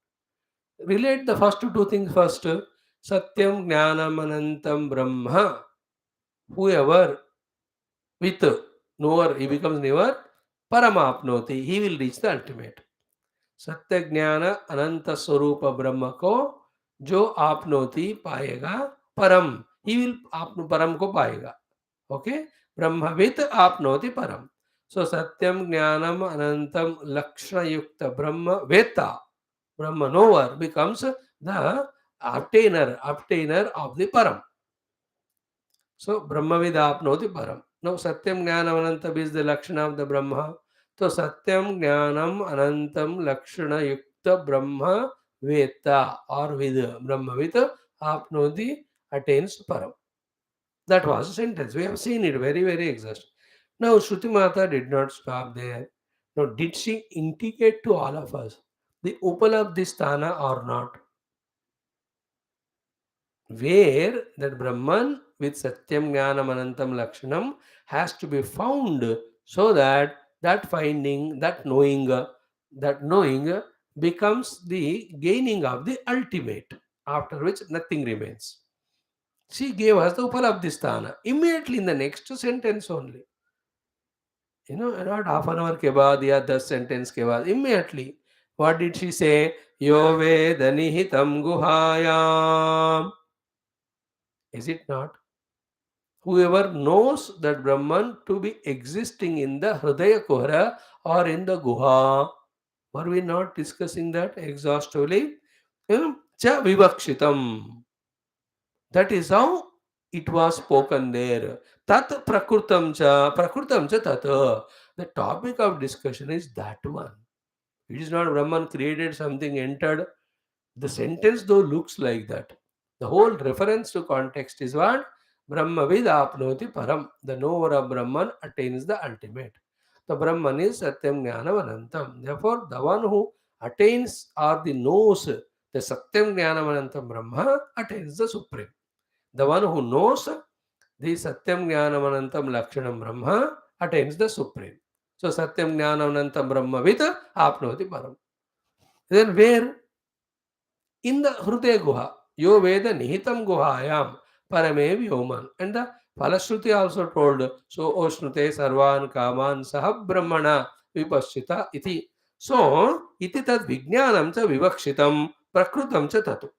Relate the first two things first. Satyam Jnanam Anantam Brahma. Whoever with knower, he becomes knower, Paramapnoti, he will reach the ultimate. सत्य ज्ञान अनंत स्वरूप ब्रह्म को जो आपनोति पाएगा परम, he will आप परम को पाएगा. ओके, ब्रह्मवित आपनोति परम. सो सत्यम ज्ञानम अनंतम लक्षण युक्त ब्रह्म वेत्ता, ब्रह्म nowhere becomes the obtainer of the param. So brahmavid apnoti param. Now satyam jnanam anantam is the lakshana of the brahma. So satyam jnanam anantam lakshana yukta brahma veta or with brahmavid apnoti attains param. That was a sentence. We have seen it very, very exhaustive. Now Shruti Mata did not stop there. Now did she indicate to all of us the Upalabdhisthana or not? Where that Brahman with Satyam Jnanam Anantam Lakshanam has to be found, so that that finding, that knowing becomes the gaining of the ultimate, after which nothing remains. She gave us the Upalabdhisthana immediately in the next sentence only. You know, not half an hour ke baad ya 10 sentence ke baad, immediately. What did she say? Yo vedanihitam guhayam. Is it not? Whoever knows that Brahman to be existing in the Hridaya Kuhara or in the Guha. Were we not discussing that exhaustively? Cha Vivakshitam. That is how it was spoken there. Tat prakrutam cha tat. The topic of discussion is that one. It is not Brahman created something, entered. The sentence though looks like that. The whole reference to context is what? Brahmavid apnoti param. The knower of Brahman attains the ultimate. The Brahman is Satyam Jnanam Anantam. Therefore, the one who attains or the knows the Satyam Jnanam Anantam Brahma attains the Supreme. The one who knows the Satyam Jnanam Anantam Lakshanam Brahma attains the Supreme. So Satyam Jnanam Anantam Brahma with apnoti param. Then where? In the Hrude Guha, Yo Veda Nihitam Guhayam Parame Vyoman. And the Falashruti also told, so Oshnute Sarvan Kaman Sahab Brahmana Vipashchita iti. So, iti tad Vijnanam cha Vivakshitam Prakrutam cha tatu.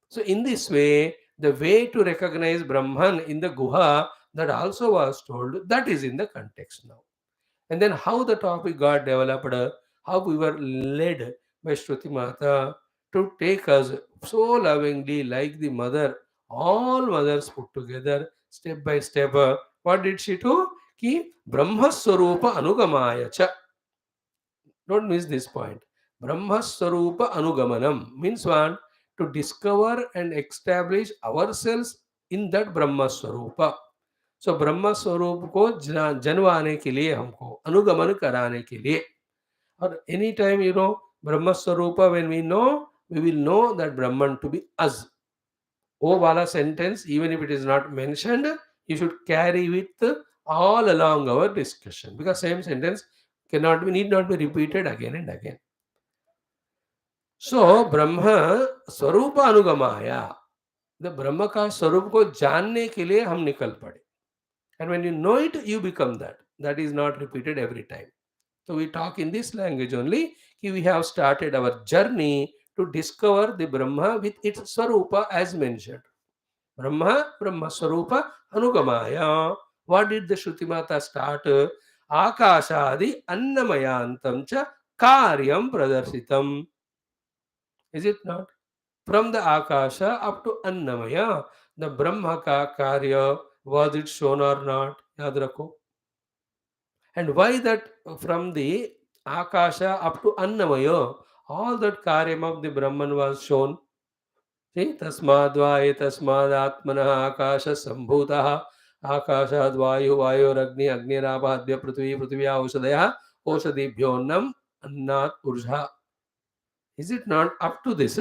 So, in this way, the way to recognize Brahman in the Guha, that also was told, that is in the context now. And then how the topic got developed, how we were led by Shruti Mata to take us so lovingly like the mother, all mothers put together, step by step. What did she do? Ki Brahma Swarupa Anugamaya cha. Don't miss this point. Brahma Swarupa Anugamanam means what? To discover and establish ourselves in that Brahma Swarupa. सो ब्रह्म स्वरूप को जनवाने के लिए, हमको अनुगमन कराने के लिए, और एनी टाइम ब्रह्म स्वरूप when we know, we will know that Brahman to be us. ओ वाला sentence, even if it is not mentioned, you should carry with all along our discussion, because same sentence need not be repeated again and again. So ब्रह्म स्वरूप अनुगमाया, the ब्रह्म का स्वरूप को जानने के लिए हम निकल पड़े. And when you know it, you become that. That is not repeated every time. So we talk in this language only. We have started our journey to discover the Brahma with its Swarupa as mentioned. Brahma, Brahma Swarupa, Anugamaya. What did the Shruti Mata start? Akashadi Annamayantam cha Karyam Pradarsitam. Is it not? From the Akasha up to Annamaya, the Brahma ka Karya, was it shown or not? Yaad rakho. And why that from the Akasha up to Annamaya, all that Karyam of the Brahman was shown? See, Tasmadvaya Tasmadatmana Akasha Sambhutaha Akashad Vayu Vayu Agni Agni Rabhadya Prithvi Prithviya Oshadaya Oshadibhyonnam Annat Urja. Is it not up to this?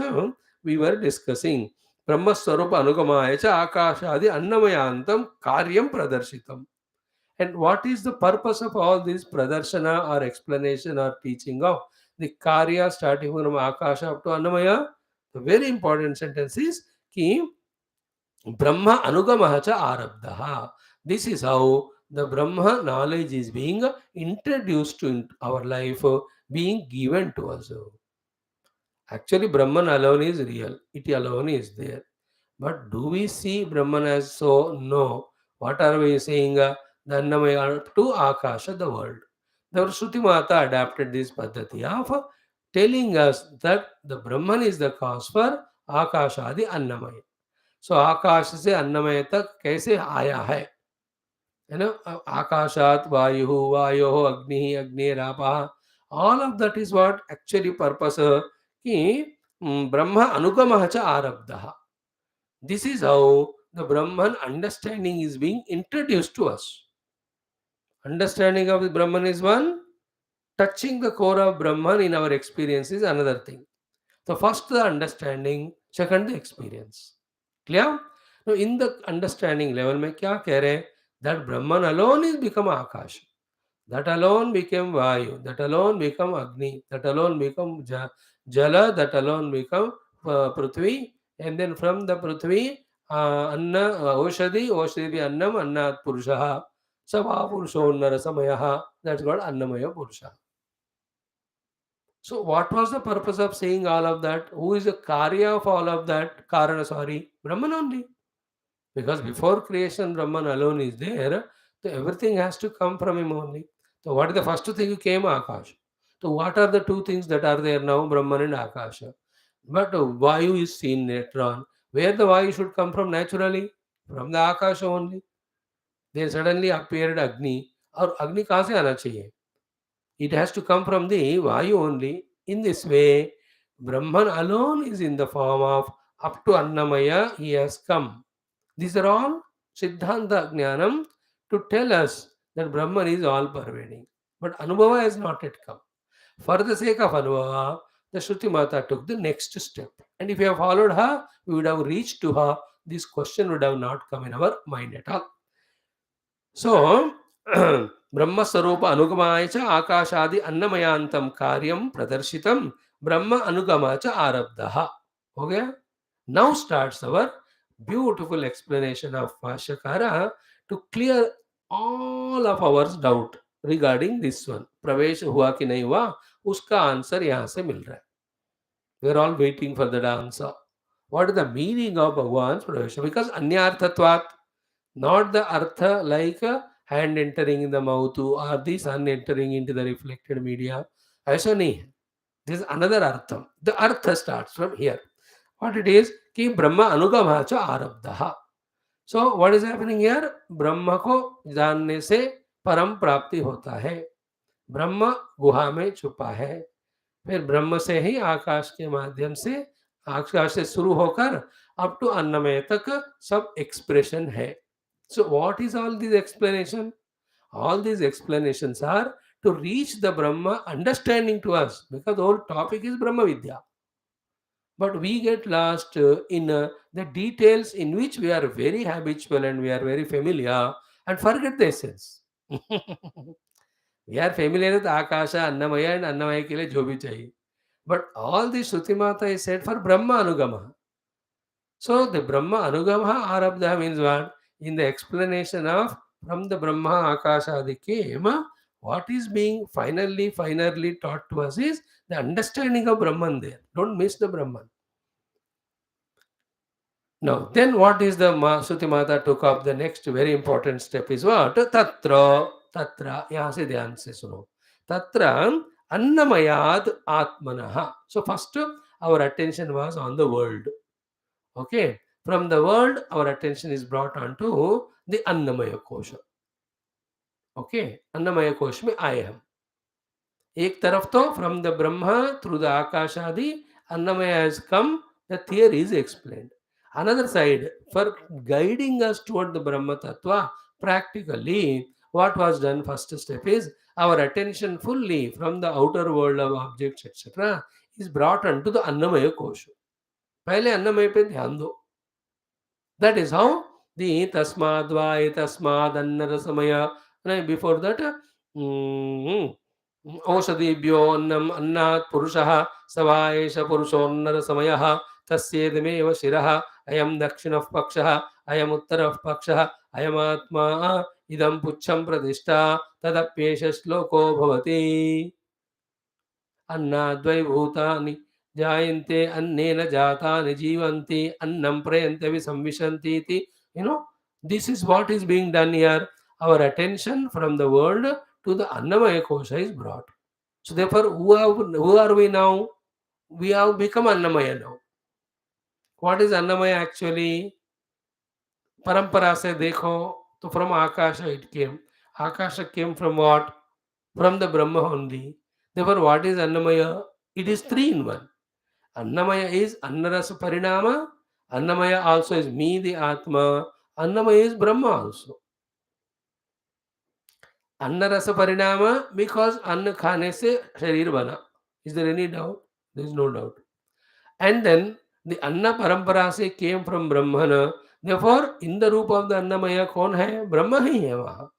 We were discussing Brahma Swarupa Anugamaya cha Akashadi Annamayantam Karyam Pradarshitam. And what is the purpose of all this pradarshana or explanation or teaching of the Karya starting from Akasha up to Annamaya? The very important sentence is Ki Brahma Anugamaha cha Arabdaha. This is how the Brahma knowledge is being introduced to our life, being given to us. Actually, Brahman alone is real. It alone is there. But do we see Brahman as so? No. What are we saying? The Annamaya to Akasha, the world. The Shruti Mata adapted this paddhati of telling us that the Brahman is the cause for Akasha, the Annamaya. So Akasha से Annamaya तक कैसे आया है? Akashat Vayuhu, Vayoho, Agni, Agni, Rapa. All of that is what actually purpose ki Brahma Anugamaha cha Arabdaha. This is how the Brahman understanding is being introduced to us. Understanding of the Brahman is one, touching the core of Brahman in our experience is another thing. So first the understanding, second the experience. Clear? Now in the understanding level में क्या कह रहे हैं? That Brahman alone is become Akash. That alone became Vayu. That alone become Agni. That alone become Jala. That alone become Prithvi. And then from the Prithvi, Anna, Oshadi, Oshadi Annam, Annat Purushaha. Sabha Purusho Narasamayaha. That's called Annamaya Purusha. So what was the purpose of saying all of that? Who is the Karya of all of that? Karana, sorry. Brahman only. Because before creation, Brahman alone is there, so everything has to come from him only. So what is the first thing who came? Akash. So what are the two things that are there now? Brahman and Akasha. But Vayu is seen later on. Where the Vayu should come from naturally? From the Akasha only. Then suddenly appeared Agni. और अग्नि कहाँ से आना चाहिए? It has to come from the Vayu only. In this way, Brahman alone is in the form of up to Annamaya, he has come. These are all Siddhanta Jnanam to tell us that Brahman is all pervading. But Anubhava has not yet come. For the sake of Anubhava, the Shruti Mata took the next step. And if we have followed her, we would have reached to her. This question would have not come in our mind at all. So, Brahmswaroop अनुगमाय च आकाशादि अन्नमयांतम कार्यम प्रदर्शितम ब्रह्म अनुगमा च आरब्धः. हो गया? Now starts our beautiful explanation of Bhashyakara to clear all of our doubt regarding this one. प्रवेश हुआ कि नहीं हुआ, उसका आंसर यहाँ से मिल रहा है. We are all waiting for that answer. What is the meaning of Bhagwan's pravesh? Because anyarthatvat, not the artha like a hand entering in the mouth or the sun entering into the reflected media. ऐसा नहीं है. This is another artham. The artha starts from here. What it is? कि ब्रह्म अनुगमः च आरब्धः. So what is happening here? ब्रह्म को जानने से परम प्राप्ति होता है. ब्रह्म गुहा में छुपा है. फिर ब्रह्म से ही आकाश के माध्यम से, आकाश से शुरू होकर अप टू अन्नमय तक सब एक्सप्रेशन है. So what is all these explanation? All these explanations are to reach the Brahma understanding to us, because the whole topic is Brahma Vidya. But we get lost in the details in which we are very habitual and we are very familiar and forget the essence. We are familiar with Akasha, Annamaya and Annamaya के लिए जो भी चाहिए. But all this Shruti Mata is said for Brahma Anugama. So the Brahma Anugama Arabdha means what? In the explanation of from the Brahma Akasha Adi came, what is being finally taught to us is the understanding of Brahman there. Don't miss the Brahman. Now, then what is the Shruti Mata took up? The next very important step is what? Tatra. Tatra. यहाँ से ध्यान से सुनो. Tatra Annamayad Atmanaha. So first our attention was on the world. Okay. From the world, our attention is brought on to the Annamaya Kosha. Okay. Annamaya Kosha में I am. एक तरफ तो from the Brahma through the Akashadi, Annamaya has come, the theory is explained. Another side, for guiding us toward the Brahma Tattva, practically, what was done first step is our attention fully from the outer world of objects, etc., is brought onto the Annamaya Kosha. पहले अन्नमय पे ध्यान दो. That is how the Tasmad Vai Tasmad Annarasamaya. Before that, औषधिभ्यो अन्नम अन्नात् पुरुषः सवाएष पुरुषोन्नरसमयः तस्येदमेव शिरः अयं दक्षिणः पक्षः अयम् उत्तरः पक्षः अयमात्मा इदं पुच्छं प्रतिष्ठा तदप्येष श्लोको भवति. अन्नाद्वै भूतानि जायन्ते अन्नेन जातानि जीवन्ति अन्नं प्रयन्ते विसंविशन्ति इति. This is what is being done here. Our attention from the world to the Annamaya Kosha is brought. So therefore, who are we now? We have become Annamaya now. What is Annamaya actually? Parampara se dekho, so from Akasha it came. Akasha came from what? From the Brahma only. Therefore, what is Annamaya? It is 3 in 1. Annamaya is Annarasa Parinama. Annamaya also is me, the Atma. Annamaya is Brahma also. Anna rasa parinama, because anna khane se sharir bana. Is there any doubt? There is no doubt. And then the anna parampara se came from Brahmana. Therefore, in the roop of the Annamaya, kaun hai? Brahma hi hai waha.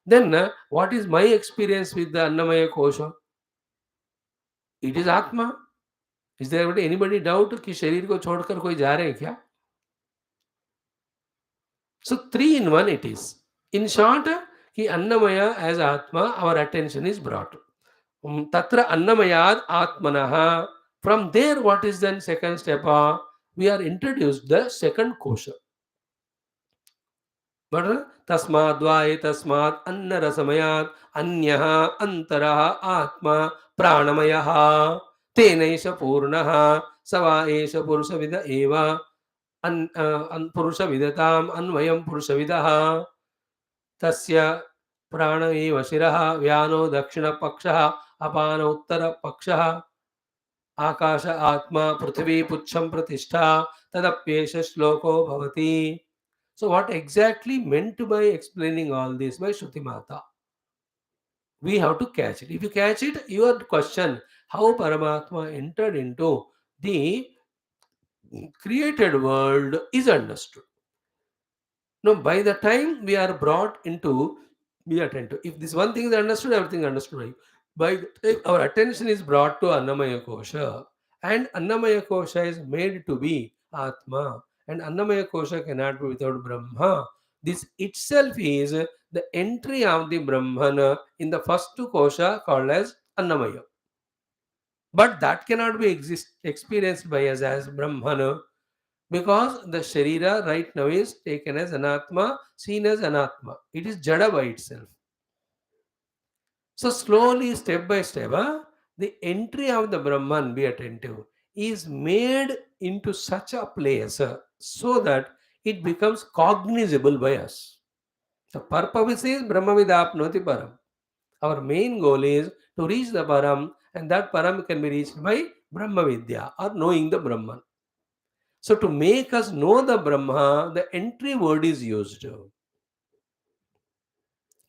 Then, what is my experience with the Annamaya Kosha? It is Atma. Is there anybody doubt कि शरीर को छोड़कर कोई जा रहे हैं क्या? So 3 in 1 it is. In short, कि Annamaya as Atma, our attention is brought. Tatra Annamayad Atmanaha. From there, what is then second step? We are introduced the second kosha. But tasmadva etasmat annarasamayat anyah antara atma pranamayaha tenaisha purnaha sava esha purushavida eva purusha vidatam anvayam purusha vidaha tasya prana eva shiraha vyano dakshina pakshaha apana uttara pakshaha आकाश आत्मा पृथ्वी पुच्छम प्रतिष्ठा तदप्येष श्लोको भवति. So what exactly meant by explaining all this by Shruti Mata? We have to catch it. If you catch it, your question how Paramatma entered into the created world is understood. Now, by the time we are brought into, be attentive. If this one thing is understood, everything understood. Right? By the time our attention is brought to Annamaya Kosha, and Annamaya Kosha is made to be Atma, and Annamaya Kosha cannot be without Brahma. This itself is the entry of the Brahmana in the first two kosha called as Annamaya. But that cannot be experienced by us as Brahmana, because the Sharira right now is taken as Anatma, seen as Anatma. It is Jada by itself. So slowly, step by step, the entry of the Brahman, be attentive, is made into such a place so that it becomes cognizable by us. The purpose is Brahmavidapnoti Param. Our main goal is to reach the Param, and that Param can be reached by Brahmavidya or knowing the Brahman. So to make us know the Brahma, the entry word is used.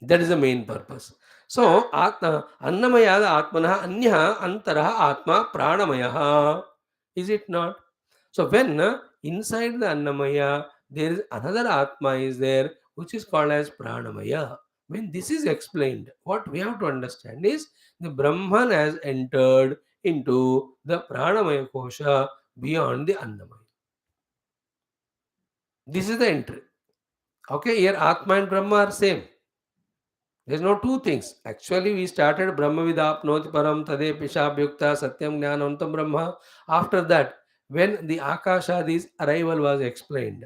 That is the main purpose. So Annamaya Atmana Anya Antara Atma Pranamaya. Is it not? So when inside the Annamaya there is another Atma is there which is called as Pranamaya. When this is explained, what we have to understand is the Brahman has entered into the Pranamaya Kosha beyond the Annamaya. This is the entry. Okay, here Atma and Brahma are same. There is no two things. Actually, we started Brahma Vidapnoti Param Tade Pishabhyukta Satyam Jnanantam Brahma. After that, when the Akashadi's arrival was explained,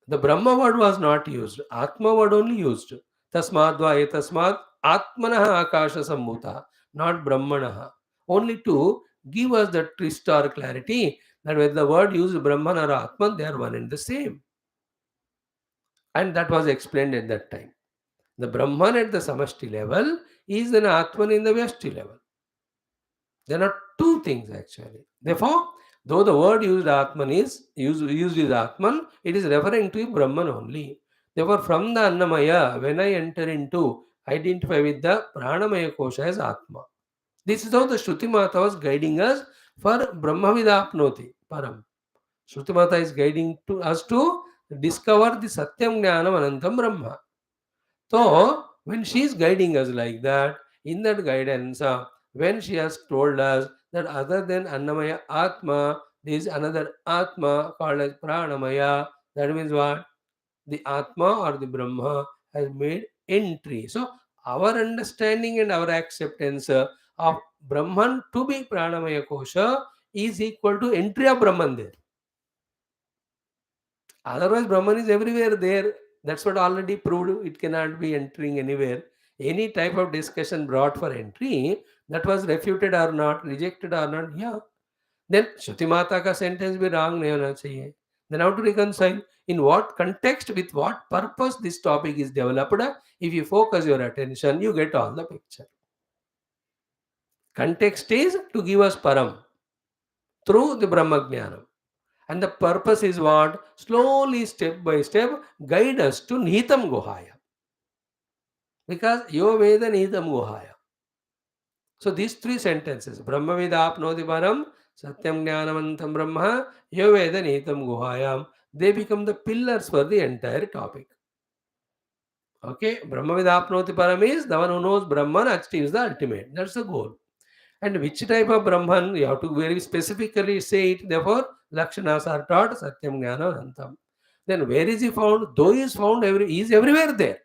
the Brahma word was not used. Atma word only used. Tasmadva etasmad Atmanaha Akasha Sambhuta, not Brahmanaha. Only to give us the twist or clarity that when the word used Brahman or Atman, they are one and the same. And that was explained at that time. The Brahman at the Samashti level is an Atman in the Vyashti level. There are two things actually. Therefore, though the word used Atman is used is Atman, it is referring to Brahman only. Therefore, from the Annamaya, when I enter into identify with the Pranamaya Kosha as Atma. This is how the Shruti Mata was guiding us for Brahmavidapnoti Param. Shruti Mata is guiding to us to discover the Satyam Jnanam Anantam Brahma. So, when she is guiding us like that, in that guidance, when she has told us that other than Annamaya Atma, there is another Atma called as Pranamaya, that means what? The Atma or the Brahma has made entry. So, our understanding and our acceptance of Brahman to be Pranamaya Kosha is equal to entry of Brahman there. Otherwise, Brahman is everywhere there. That's what already proved. It cannot be entering anywhere. Any type of discussion brought for entry, that was refuted or not, rejected or not, yeah. Then Shruti Mata ka sentence be wrong nahi hona chahiye. Then how to reconcile? In what context, with what purpose this topic is developed? If you focus your attention, you get all the picture. Context is to give us param through the Brahma Jnanam. And the purpose is what? Slowly, step by step, guide us to Nihitam Guhaya. Because Yo Veda Nihitam Guhaya. So these three sentences, Brahma Vidapnoti Param, Satyam Jnanamantam Brahma, Yo Veda Nihitam Guhayam, they become the pillars for the entire topic. Okay, Brahma Vidapnoti Param is the one who knows Brahman achieves the ultimate. That's the goal. And which type of Brahman, you have to very specifically say it. Therefore, Lakshanas are taught Satyam Jnana Antam. Then where is he found? Though he is found, he is everywhere there.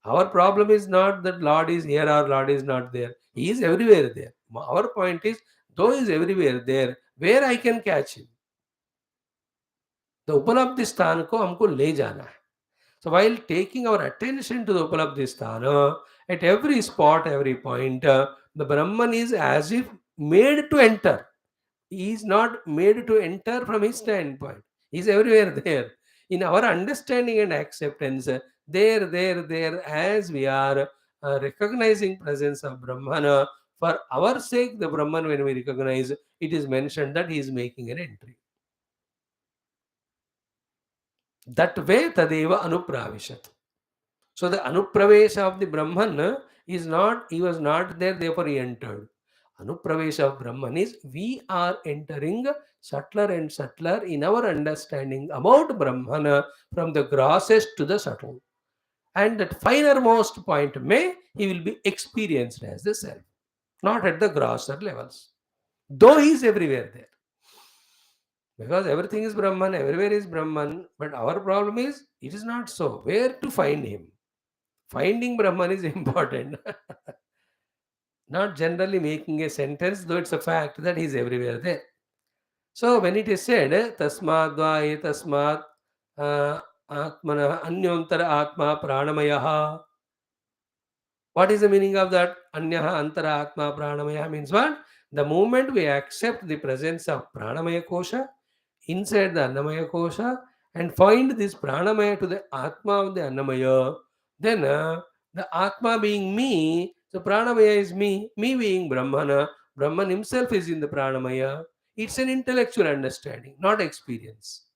Our problem is not that Lord is here or Lord is not there. He is everywhere there. Our point is, though he is everywhere there, where I can catch him? The Upanabdi Sthan ko humko le jana hai. So while taking our attention to the Upalabdhisthana, at every spot, every point, the Brahman is as if made to enter. He is not made to enter from his standpoint. He is everywhere there. In our understanding and acceptance, there, as we are recognizing presence of Brahmana, for our sake, the Brahman, when we recognize, it is mentioned that he is making an entry. That way, Tadeva Anupravishat. So the Anupravesha of the Brahman is not, he was not there, therefore he entered. Anupravesha of Brahman is we are entering subtler and subtler in our understanding about Brahman from the grossest to the subtle. And that finermost point he will be experienced as the self, not at the grosser levels. Though he is everywhere there. Because everything is Brahman, everywhere is Brahman. But our problem is, it is not so. Where to find him? Finding Brahman is important. Not generally making a sentence, though it's a fact that he is everywhere there. So when it is said, Tasmad va tasmat atmana anyantara atma pranamayaha. What is the meaning of that? Anyaha antara atma pranamaya means what? The moment we accept the presence of pranamaya kosha inside the annamaya kosha and find this pranamaya to the atma of the annamaya, then the atma being me, so pranamaya is me being Brahmana, Brahman himself is in the pranamaya. It's an intellectual understanding, not experience.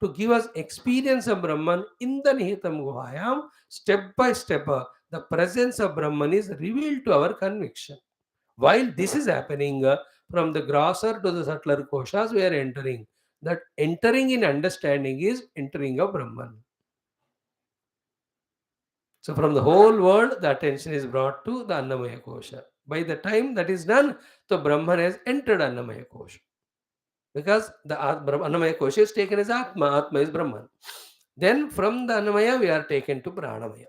To give us experience of Brahman in the Nihitam Guhayam, step by step, the presence of Brahman is revealed to our conviction. While this is happening, from the grosser to the subtler koshas, we are entering. That entering in understanding is entering of Brahman. So from the whole world, the attention is brought to the Annamaya Kosha. By the time that is done, the Brahman has entered Annamaya Kosha. Because the Annamaya Kosha is taken as Atma. Atma is Brahman. Then from the Annamaya, we are taken to Pranamaya.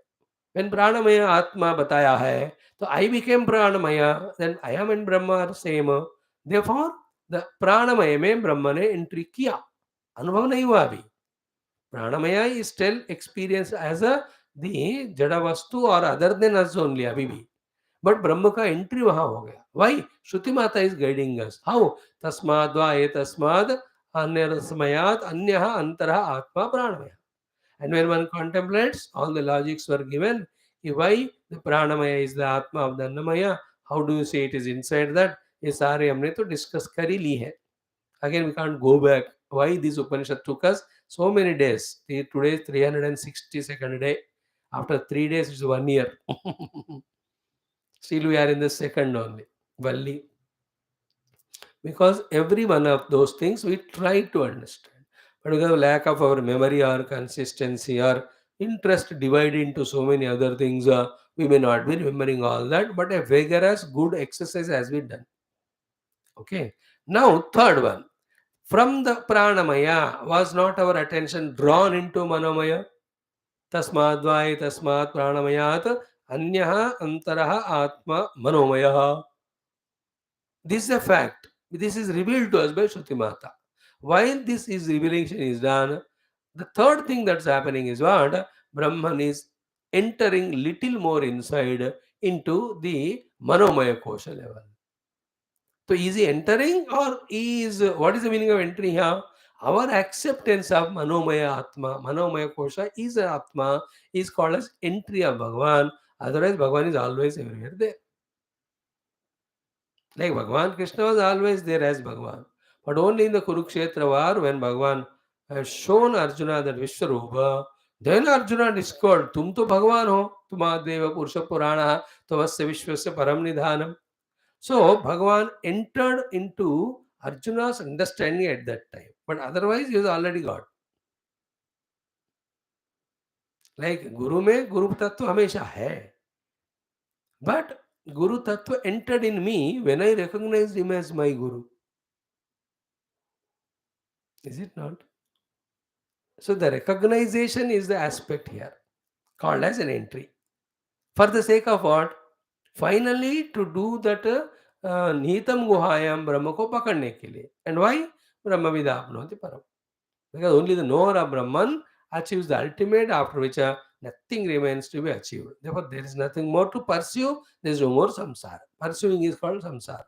When Pranamaya Atma bataya hai, so I became Pranamaya, then I am and Brahma are same. Therefore, the Pranamaya mein Brahma ne entry kiya. Anubhav nahi hua abhi. Pranamaya is still experienced as a the Jada Vastu or other than us only abhi bhi. But Brahma ka entry wahan ho gaya. Why? Shruti Mata is guiding us. How? Tasmad va tasmad anyarasmayat anyaha antara atma pranamaya. And when one contemplates, all the logics were given. Why the pranamaya is the atma of the annamaya? How do you say it is inside that? ये सारे हमने तो discuss कर ही ली है. Again, we can't go back. Why this Upanishad took us so many days? Today is 362nd day. After 3 days, it's 1 year. Still, we are in the second only. Valli. Because every one of those things we try to understand. But because of lack of our memory or consistency or interest divided into so many other things, we may not be remembering all that. But a vigorous, good exercise has been done. Okay. Now, third one. From the pranamaya, was not our attention drawn into manomaya? Tasmad vai tasmat pranamayat anyaha antaraha atma manomaya. This is a fact. This is revealed to us by Shruti Mata. While this is revelation is done, the third thing that's happening is what? Brahman is entering little more inside into the Manomaya Kosha level. So is he entering or is what is the meaning of entering here? Our acceptance of Manomaya Atma, Manomaya Kosha is an Atma, is called as entry of Bhagavan. Otherwise, Bhagavan is always everywhere there. Like Bhagavan Krishna was always there as Bhagavan. But only in the Kurukshetra war, when Bhagavan has shown Arjuna that Vishwarupa, then Arjuna discovered, Tum to Bhagavan ho, Tumadeva Purusha Purana, Tavasya Vishwasya Param Nidhanam. So Bhagavan entered into Arjuna's understanding at that time. But otherwise, he was already God. Like Guru में Guru तत्व हमेशा है. But Guru Tattva entered in me when I recognized him as my Guru. Is it not? So the recognition is the aspect here, called as an entry. For the sake of what? Finally, to do that Nihitam Guhayam Brahma ko pakadne ke liye. And why? Brahma Vidapnoti Param. Because only the knower of Brahman achieves the ultimate, after which nothing remains to be achieved. Therefore, there is nothing more to pursue, there is no more samsara. Pursuing is called samsara.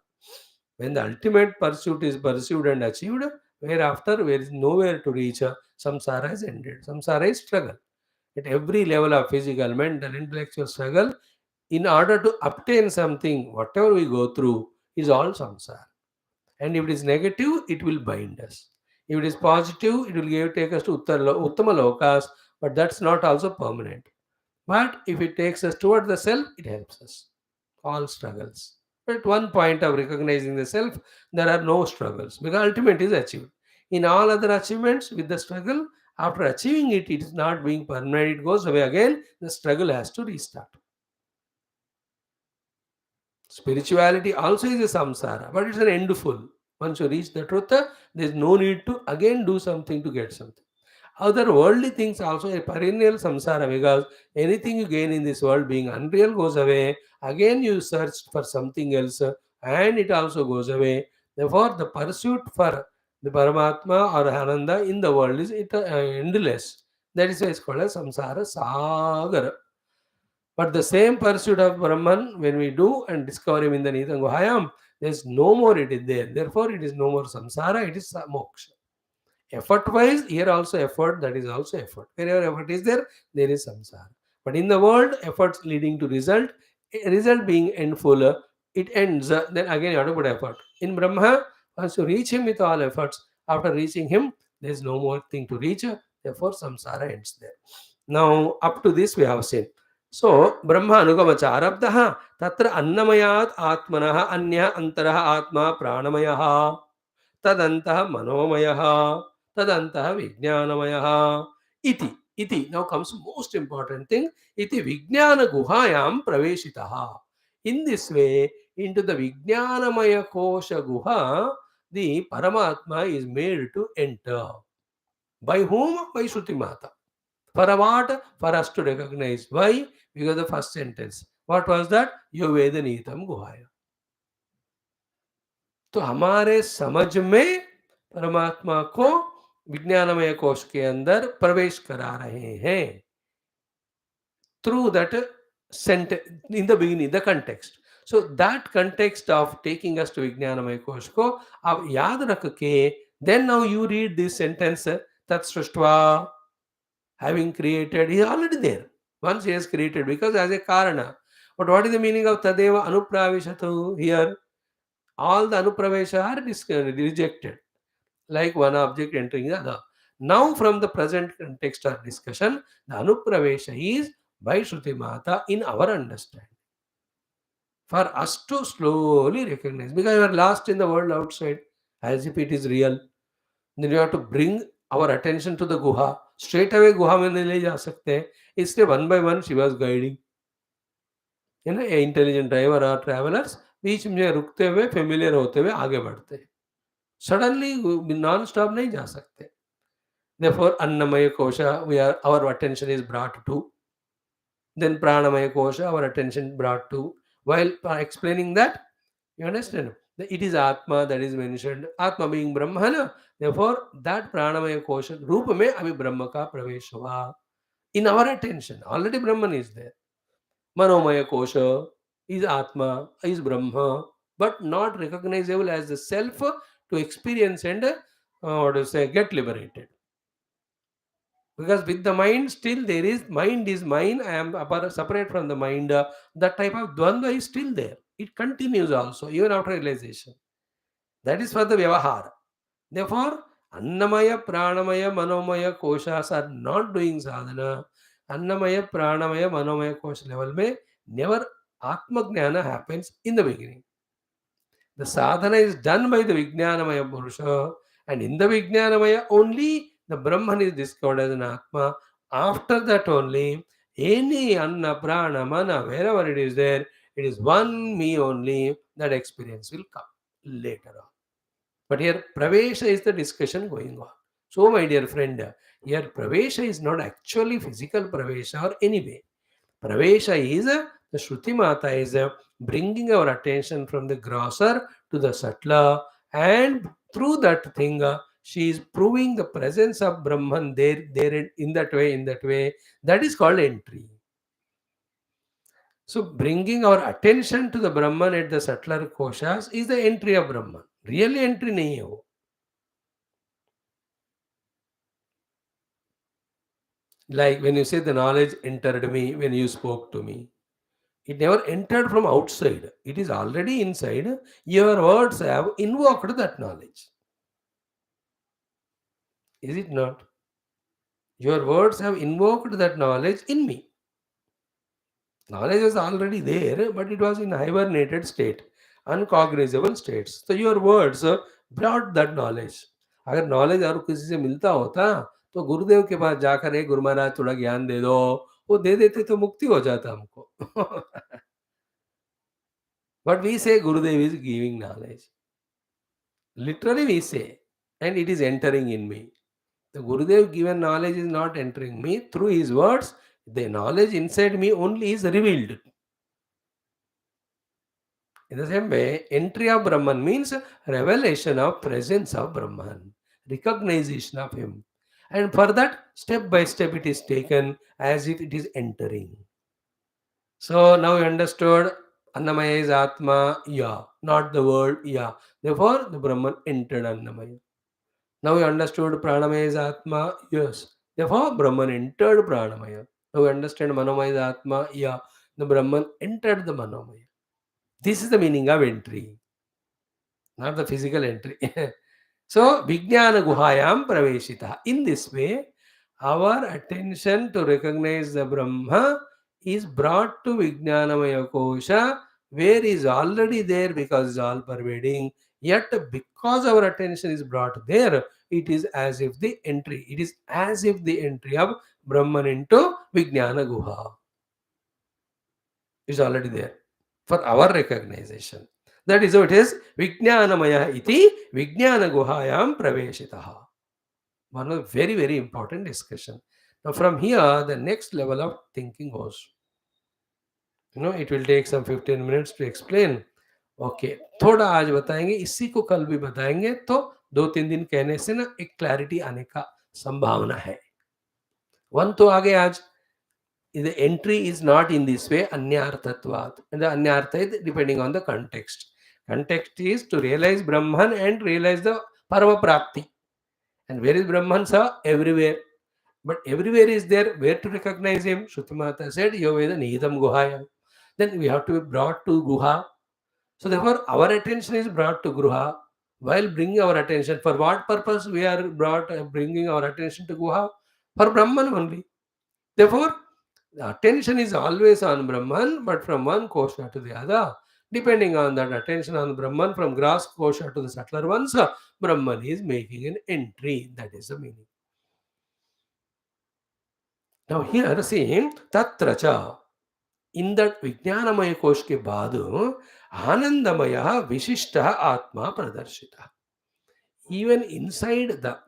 When the ultimate pursuit is pursued and achieved, whereafter there is nowhere to reach, samsara is ended. Samsara is struggle. At every level of physical, mental, intellectual struggle, in order to obtain something, whatever we go through is all samsara. And if it is negative, it will bind us. If it is positive, it will take us to Uttama Lokas, but that's not also permanent. But if it takes us toward the self, it helps us. All struggles. But at one point of recognizing the self, there are no struggles because ultimate is achieved. In all other achievements, with the struggle, after achieving it, it is not being permanent, it goes away again, the struggle has to restart. Spirituality also is a samsara, but it's an endful. Once you reach the truth, there is no need to again do something to get something. Other worldly things also a perennial samsara, because anything you gain in this world being unreal goes away. Again you search for something else and it also goes away. Therefore, the pursuit for the Paramatma or Ananda in the world is endless. That is why it's called as samsara sagar. But the same pursuit of Brahman, when we do and discover him in the Nitan Guhayam, there is no more it is there. Therefore, it is no more samsara, it is moksha. Effort wise, here also effort, that is also effort. Wherever effort is there, there is samsara. But in the world, efforts leading to result, result being endful, it ends, then again you have to put effort. In Brahma, once you reach him with all efforts, after reaching him, there is no more thing to reach, therefore samsara ends there. Now, up to this we have seen. So, Brahma Anugamacharabdaha, Tatra Annamayat Atmanah Anya Antaraha Atma Pranamayaha. Tadantah manomayah, tadantah vijnanamayah. Iti. Now comes most important thing. Iti vijnana guhayam praveshitaha. In this way, into the vijnanamaya kosha guha, the Paramatma is made to enter. By whom? By Shruti Mata. For what? For us to recognize. Why? Because the first sentence. What was that? Yovedanitam guhaya. तो हमारे समझ में परमात्मा को विज्ञानमय कोश के अंदर प्रवेश करा रहे हैं through that sent in the beginning the context. So that context of taking us to विज्ञानमय कोश को आप याद रख के then now you read this sentence तत्सृष्ट्वा having created, he is already there. Once he has created, because as a karana. But what is the meaning of tadeva anupraveshatu here? All the anupravesha are rejected, like one object entering the other. Now, from the present context of discussion, the anupravesha is by Shruti Mata in our understanding. For us to slowly recognize, because we are lost in the world outside, as if it is real. Then you have to bring our attention to the guha. Straight away गुहा में नहीं ले जा सकते हैं, इसलिए one by one she was guiding. You know, intelligent driver और travellers बीच में रुकते हुए फेमिलियर होते हुए आगे बढ़ते हैं. सडनली नॉन स्टॉप नहीं जा सकते. Therefore, Annamaya Kosha, our attention is brought to. Then Pranamaya Kosha, our attention brought to. While explaining that, you understand? It is Atma that is mentioned. Atma being Brahmana. Therefore, that Pranamaya Kosha, Rupa mein abhi Brahma ka pravesh hua. In our attention, already Brahman is there. Manomaya Kosha is Atma, is Brahma, but not recognizable as the self to experience and get liberated. Because with the mind, still there is mind is mine, I am separate from the mind. That type of dvandva is still there. It continues also, even after realization. That is for the vyavahara. Therefore, Annamaya, Pranamaya, Manomaya, Koshas are not doing sadhana. Annamaya, Pranamaya, Manomaya, Kosha level mein never Atma Jnana happens in the beginning. The sadhana is done by the Vijnanamaya Purusha, and in the Vijnanamaya only the Brahman is discovered as an Atma. After that only, any Anna, Prana, Mana, wherever it is there, it is one me only, that experience will come later on. But here Pravesha is the discussion going on. So my dear friend, here Pravesha is not actually physical Pravesha or anyway. Pravesha is, the Shruti Mata is bringing our attention from the grosser to the subtler, and through that thing she is proving the presence of Brahman there in that way. That is called entry. So bringing our attention to the Brahman at the subtler koshas is the entry of Brahman. Really entry nahi hai wo. Like when you say the knowledge entered me when you spoke to me. It never entered from outside. It is already inside. Your words have invoked that knowledge. Is it not? Your words have invoked that knowledge in me. Knowledge was already there, but it was in hibernated state, uncognizable states. So your words brought that knowledge. अगर knowledge और किसी से मिलता होता तो गुरुदेव के पास जाकर एक गुरु महाराज थोड़ा ज्ञान दे दो, वो दे देते तो मुक्ति हो जाता हमको. But we say Gurudev is giving knowledge. Literally we say, and it is entering in me. The Gurudev given knowledge is not entering me through his words. The knowledge inside me only is revealed. In the same way, entry of Brahman means revelation of presence of Brahman, recognition of him. And for that, step by step it is taken as if it is entering. So now you understood Annamaya is Atma, yeah, not the word, yeah. Therefore, the Brahman entered Annamaya. Now you understood Pranamaya is Atma, yes. Therefore, Brahman entered Pranamaya. Now you understand Manomaya is Atma, yeah. The Brahman entered the Manomaya. This is the meaning of entry, not the physical entry. So, Vijnana Guhayam Praveshita. In this way, our attention to recognize the Brahma is brought to Vijnanamaya Kosha, where is already there because it's all pervading. Yet, because our attention is brought there, it is as if the entry. It is as if the entry of Brahman into Vijnana Guha is already there for our recognition. That is how it is. Vijnanamaya iti Vijnana Guhayam Praveshitaha. One of very, very important discussion. Now from here, the next level of thinking goes. It will take some 15 minutes to explain. Okay, थोड़ा आज बताएंगे, इसी को कल भी बताएंगे, तो 2-3 दिन कहने से ना एक क्लैरिटी आने का संभावना है. वन तो आगे आज. The entry is not in this way, anyarthatvat. And the anyartha is depending on the context. Context is to realize Brahman and realize the Parama Prapti. And where is Brahman, sir? Everywhere. But everywhere is there. Where to recognize him? Shruti Mata said, Yoveda Nihidam Guhaya. Then we have to be brought to Guha. So therefore, our attention is brought to Guha. While bringing our attention, for what purpose we are bringing our attention to Guha? For Brahman only. Therefore, the attention is always on Brahman, but from one kosha to the other. Depending on that attention on Brahman, from gross kosha to the subtler ones, Brahman is making an entry. That is the meaning. Now here see, Tatracha. In that Vijnanamaya kosh ke baad, Anandamaya Vishishta Atma Pradarshita. Even inside the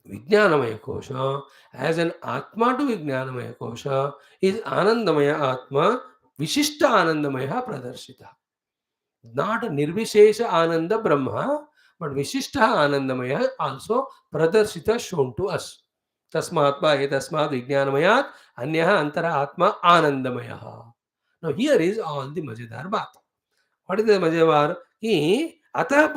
Vijnanamaya kosha, as an Atma to Vijnanamaya kosha, is Anandamaya Atma, Vishishta Anandamaya Pradarshita. Not Nirvishesha Ananda Brahma, but Vishishta Anandamaya also Pradarshita shown to us. Tasmatma etasmat Vijnanamayat Anyaha Antara Atma Anandamaya. Now here is all the Majedar Baat. What is the Majedar? Atah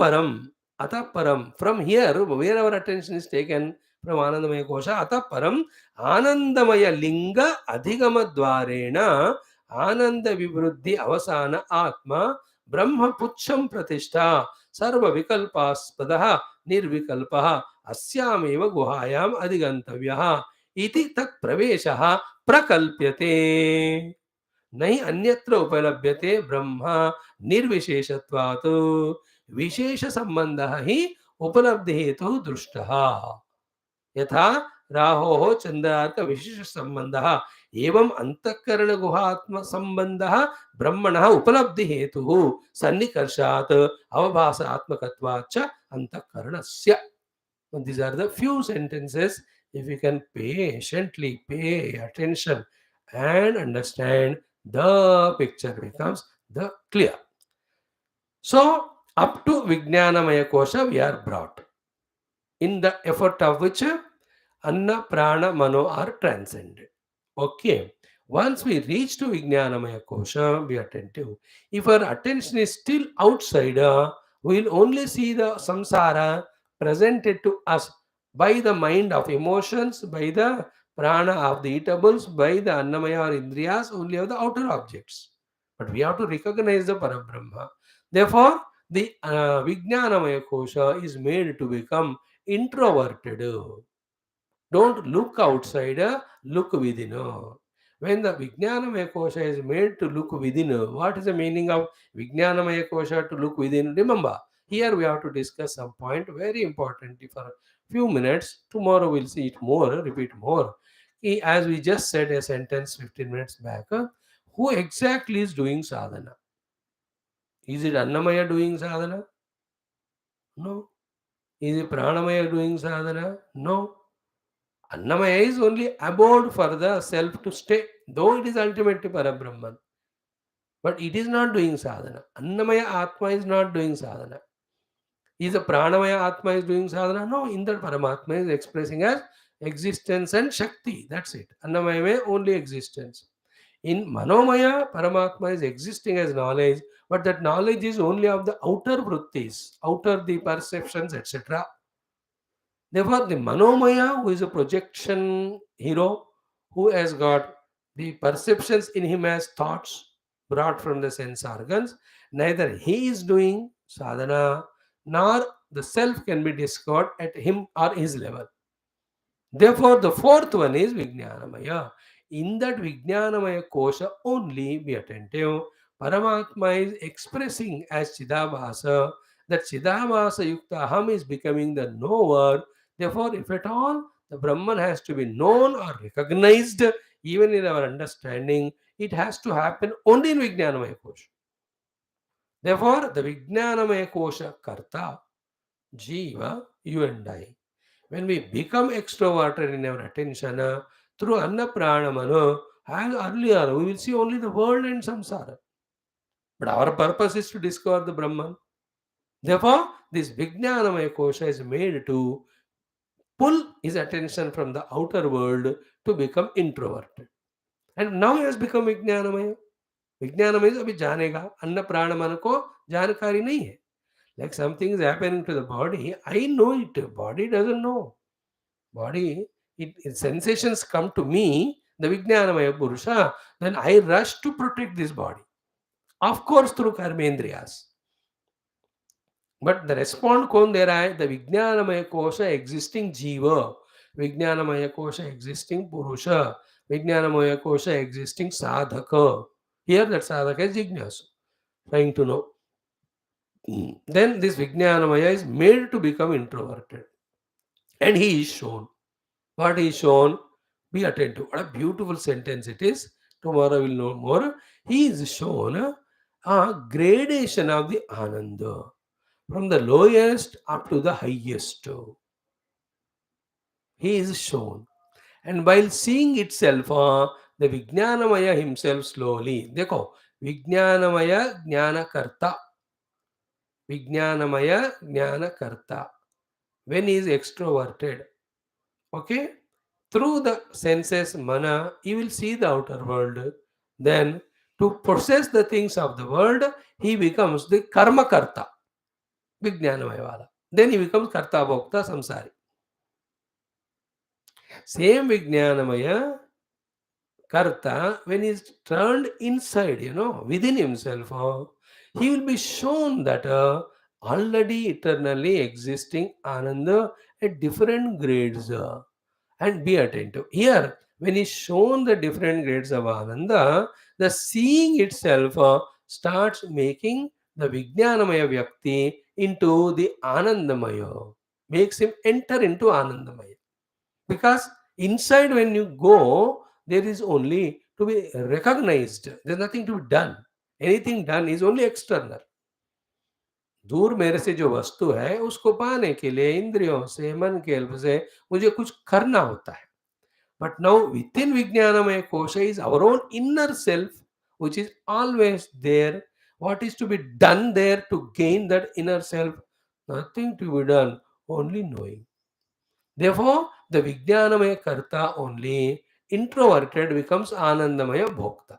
param. From here, where our attention is taken from Anandamaya Kosha, atah param, Anandamaya linga adhigama dvarena, Ananda vivruddhi avasana atma, Brahma pucham pratishtha, sarva vikalpaspadaha, nirvikalpaha, asyameva guhayam adhigantavyaha, iti tat praveshaha prakalpyate. नहीं अन्यत्र उपलभ्यते ब्रह्म निर्विशेषत्वात् विशेष संबंधः हि उपलब्धि हेतु दृष्टः यथा राहोः चंद्रार्क विशेष संबंधः एवं अंतःकरण गुहात्म संबंधः ब्रह्मणः उपलब्धि हेतुः सन्निकर्षात् अवभासात्मकत्वाच्च अंतःकरणस्य. These are the few sentences. If you can patiently pay attention and understand, the picture becomes the clear. So, up to Vijnanamaya Kosha we are brought. in the effort of which Anna, Prana, Mano are transcended. Okay. Once we reach to Vijnanamaya Kosha, be attentive. If our attention is still outside, we will only see the samsara presented to us by the mind of emotions, by the prana of the eatables, by the Annamaya or Indriyas, only of the outer objects. But we have to recognize the Parabrahma. Therefore, the Vijnanamaya Kosha is made to become introverted. Don't look outside, look within. When the Vijnanamaya Kosha is made to look within, what is the meaning of Vijnanamaya Kosha to look within? Remember, here we have to discuss some point very important for a few minutes. Tomorrow we'll see it more, repeat more. As we just said a sentence 15 minutes back, who exactly is doing sadhana? Is it Annamaya doing sadhana? No. Is it Pranamaya doing sadhana? No. Annamaya is only abode for the self to stay, though it is ultimately Parabrahman. But it is not doing sadhana. Annamaya Atma is not doing sadhana. Is a Pranamaya Atma is doing sadhana? No, in that Paramatma is expressing as existence and Shakti. That's it. Annamaya may only existence. In Manomaya, Paramatma is existing as knowledge, but that knowledge is only of the outer vrittis, outer the perceptions, etc. Therefore, the Manomaya, who is a projection hero, who has got the perceptions in him as thoughts brought from the sense organs, neither he is doing sadhana nor the self can be discovered at him or his level. Therefore, the fourth one is Vijnanamaya. In that Vijnanamaya kosha only, be attentive, Paramatma is expressing as Chidabhasa, that Chidabhasa Yukta Aham is becoming the knower. Therefore, if at all the Brahman has to be known or recognized, even in our understanding, it has to happen only in Vijnanamaya kosha. Therefore, the Vijnanamaya kosha karta, Jiva, you and I. When we become extroverted in our attention through Anna Pranamana, as earlier, we will see only the world and samsara. But our purpose is to discover the Brahman. Therefore, this Vijnanamaya Kosha is made to pull his attention from the outer world to become introverted. And now he has become Vijnanamaya. Vijnanamaya is abhi janega. Anna Pranamana ko जानकारी नहीं है. Like something is happening to the body, I know it. Body doesn't know. Body, sensations come to me, the Vijnanamaya Purusha, then I rush to protect this body. Of course, through Karmendriyas. But the respond kon there I, the Vijnanamaya Kosha existing Jiva, Vijnanamaya Kosha existing Purusha, Vijnanamaya Kosha existing Sadhaka. Here that Sadhaka is Jignasu, trying to know. Then this Vijnanamaya is made to become introverted. And he is shown. What is shown? Be attentive. What a beautiful sentence it is. Tomorrow we'll know more. He is shown a gradation of the Ananda from the lowest up to the highest. He is shown. And while seeing itself, the Vijnanamaya himself slowly. देखो, Vijnanamaya Jnanakarta. Vijnanamaya Jnanakarta. When he is extroverted, okay, through the senses mana, you will see the outer world. Then to possess the things of the world, he becomes the karma karta, Vijnanamayavada. Then he becomes karta bhokta samsari. Same Vijnanamaya karta, when he is turned inside, within himself, he will be shown that already eternally existing ananda at different grades. And be attentive. Here, when he's shown the different grades of Ananda, the seeing itself starts making the Vijnanamaya Vyakti into the Anandamaya, makes him enter into Anandamaya. Because inside, when you go, there is only to be recognized, there's nothing to be done. Anything done is only external. दूर मेरे से जो वस्तु है उसको पाने के लिए इंद्रियों से मन के help से मुझे कुछ करना होता है. But now within Vijnanamaya Kosha is our own inner self, which is always there. What is to be done there to gain that inner self? Nothing to be done, only knowing. Therefore, the Vijnanamaya Karta only, introverted becomes Anandamaya Bhokta.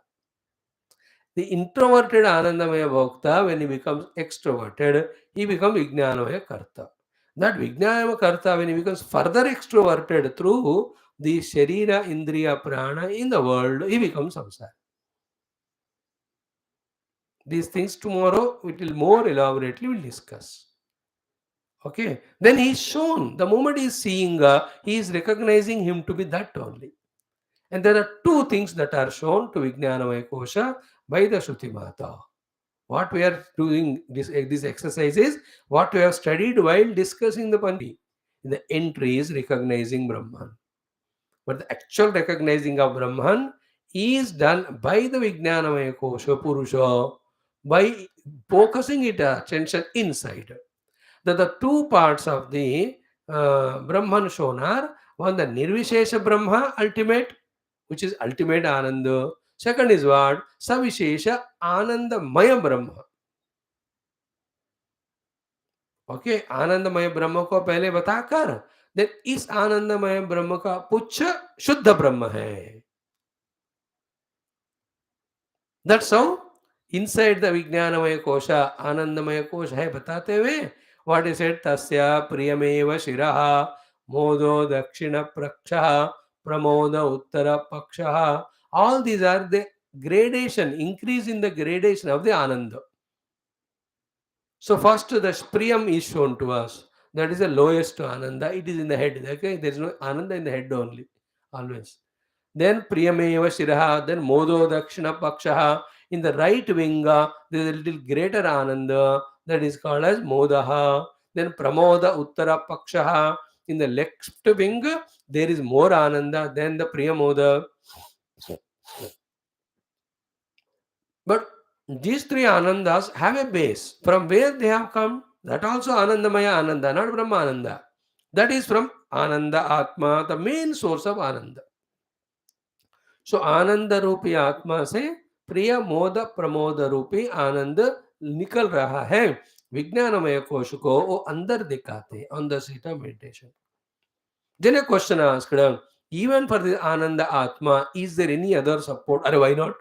The introverted Anandamaya Bhokta, when he becomes extroverted, he becomes Vijnanamaya Karta. That Vijnanamaya Karta, when he becomes further extroverted through the Sharira, Indriya, Prana in the world, he becomes Samsara. These things tomorrow, we will more elaborately will discuss. Okay, then he is shown, the moment he is seeing, he is recognizing him to be that only. And there are two things that are shown to Vijnanamaya Kosha by the Shruti Mata. What we are doing, this exercise is what we have studied while discussing the Panchami. The entry is recognizing Brahman. But the actual recognizing of Brahman is done by the Vijnanamaya Kosha Purusha, by focusing it attention inside. The two parts of the Brahman shown are, one, the Nirvishesha Brahma, ultimate, which is ultimate Ananda. Second is what? Savishesha Ananda Maya Brahma. Okay, आनंदमय ब्रह्म को पहले बताकर then इस आनंदमय ब्रह्म का पुच्छ शुद्ध ब्रह्म है. That's how inside the विज्ञानमय कोश आनंदमय कोश है बताते हुए व्हाट इज इट, तस्य प्रियमेव शिरः मोदो दक्षिण प्रक्षः प्रमोद उत्तर पक्षः. All these are the gradation, increase in the gradation of the ananda. So first the Priyam is shown to us. That is the lowest Ananda. It is in the head. Okay, there is no Ananda in the head only. Always. Then Priyameva Shiraha. Then Modo Dakshina Pakshaha. In the right wing, there is a little greater Ananda. That is called as Modaha. Then Pramoda Uttara Pakshaha. In the left wing, there is more Ananda than the Priyamoda. But these three Anandas have a base. From where they have come? That also Anandamaya Ananda, not Brahmananda. That is from Ananda Atma, the main source of Ananda. So Ananda Rupi Atma से प्रिय मोद प्रमोद रूपी आनंद निकल रहा है. विज्ञानमय कोश को वो अंदर दिखाते on the seat of meditation. Then a question asked, even for the Ananda Atma, is there any other support? Or why not?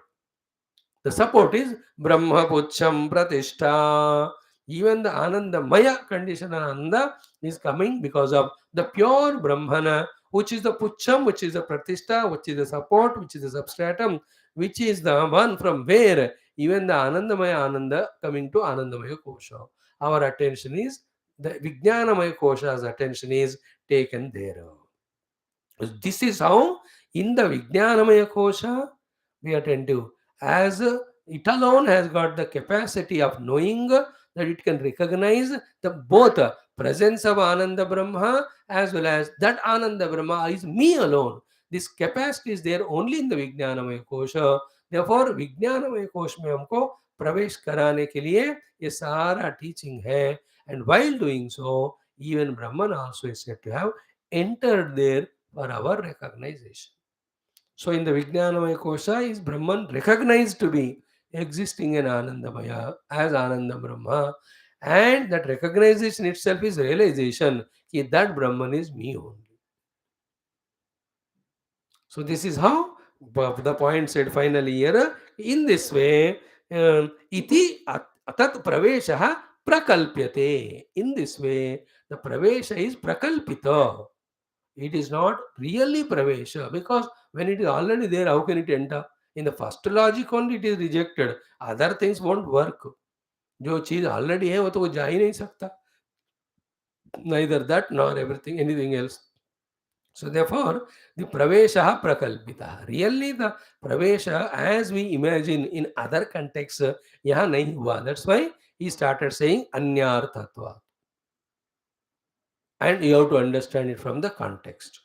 The support is Brahma Pucham Pratishtha. Even the Ananda Maya condition Ananda is coming because of the pure Brahmana, which is the Pucham, which is the Pratishtha, which is the support, which is the substratum, which is the one from where even the Anandamaya Ananda coming to Anandamaya Kosha. Our attention is, the Vijnanamaya Kosha's attention is taken there. This is how in the Vijnanamaya Kosha we attend to. As it alone has got the capacity of knowing that it can recognize the both presence of Ananda Brahma as well as that Ananda Brahma is me alone. This capacity is there only in the Vijnanamaya Kosha. Therefore Vijnanamaya Kosha में हमको प्रवेश कराने के लिए ये सारा teaching है. And while doing so, even Brahman also is said to have entered there for our recognition. So in the Vijnanamaya Kosha is Brahman recognized to be existing in Anandamaya as Ananda Brahma, and that recognition itself is realization that Brahman is me only. So this is how the point said finally here. In this way, iti atat pravesha prakalpyate. In this way, the pravesha is prakalpita. It is not really pravesha, because when it is already there, how can it enter? In the first logic only it is rejected. Other things won't work. जो चीज already है वो तो जा ही नहीं सकता. Neither that nor everything, anything else. So therefore, the pravesha prakalpita. Really the pravesha as we imagine in other contexts, यहाँ नहीं हुआ. That's why he started saying anyarthatva. And you have to understand it from the context.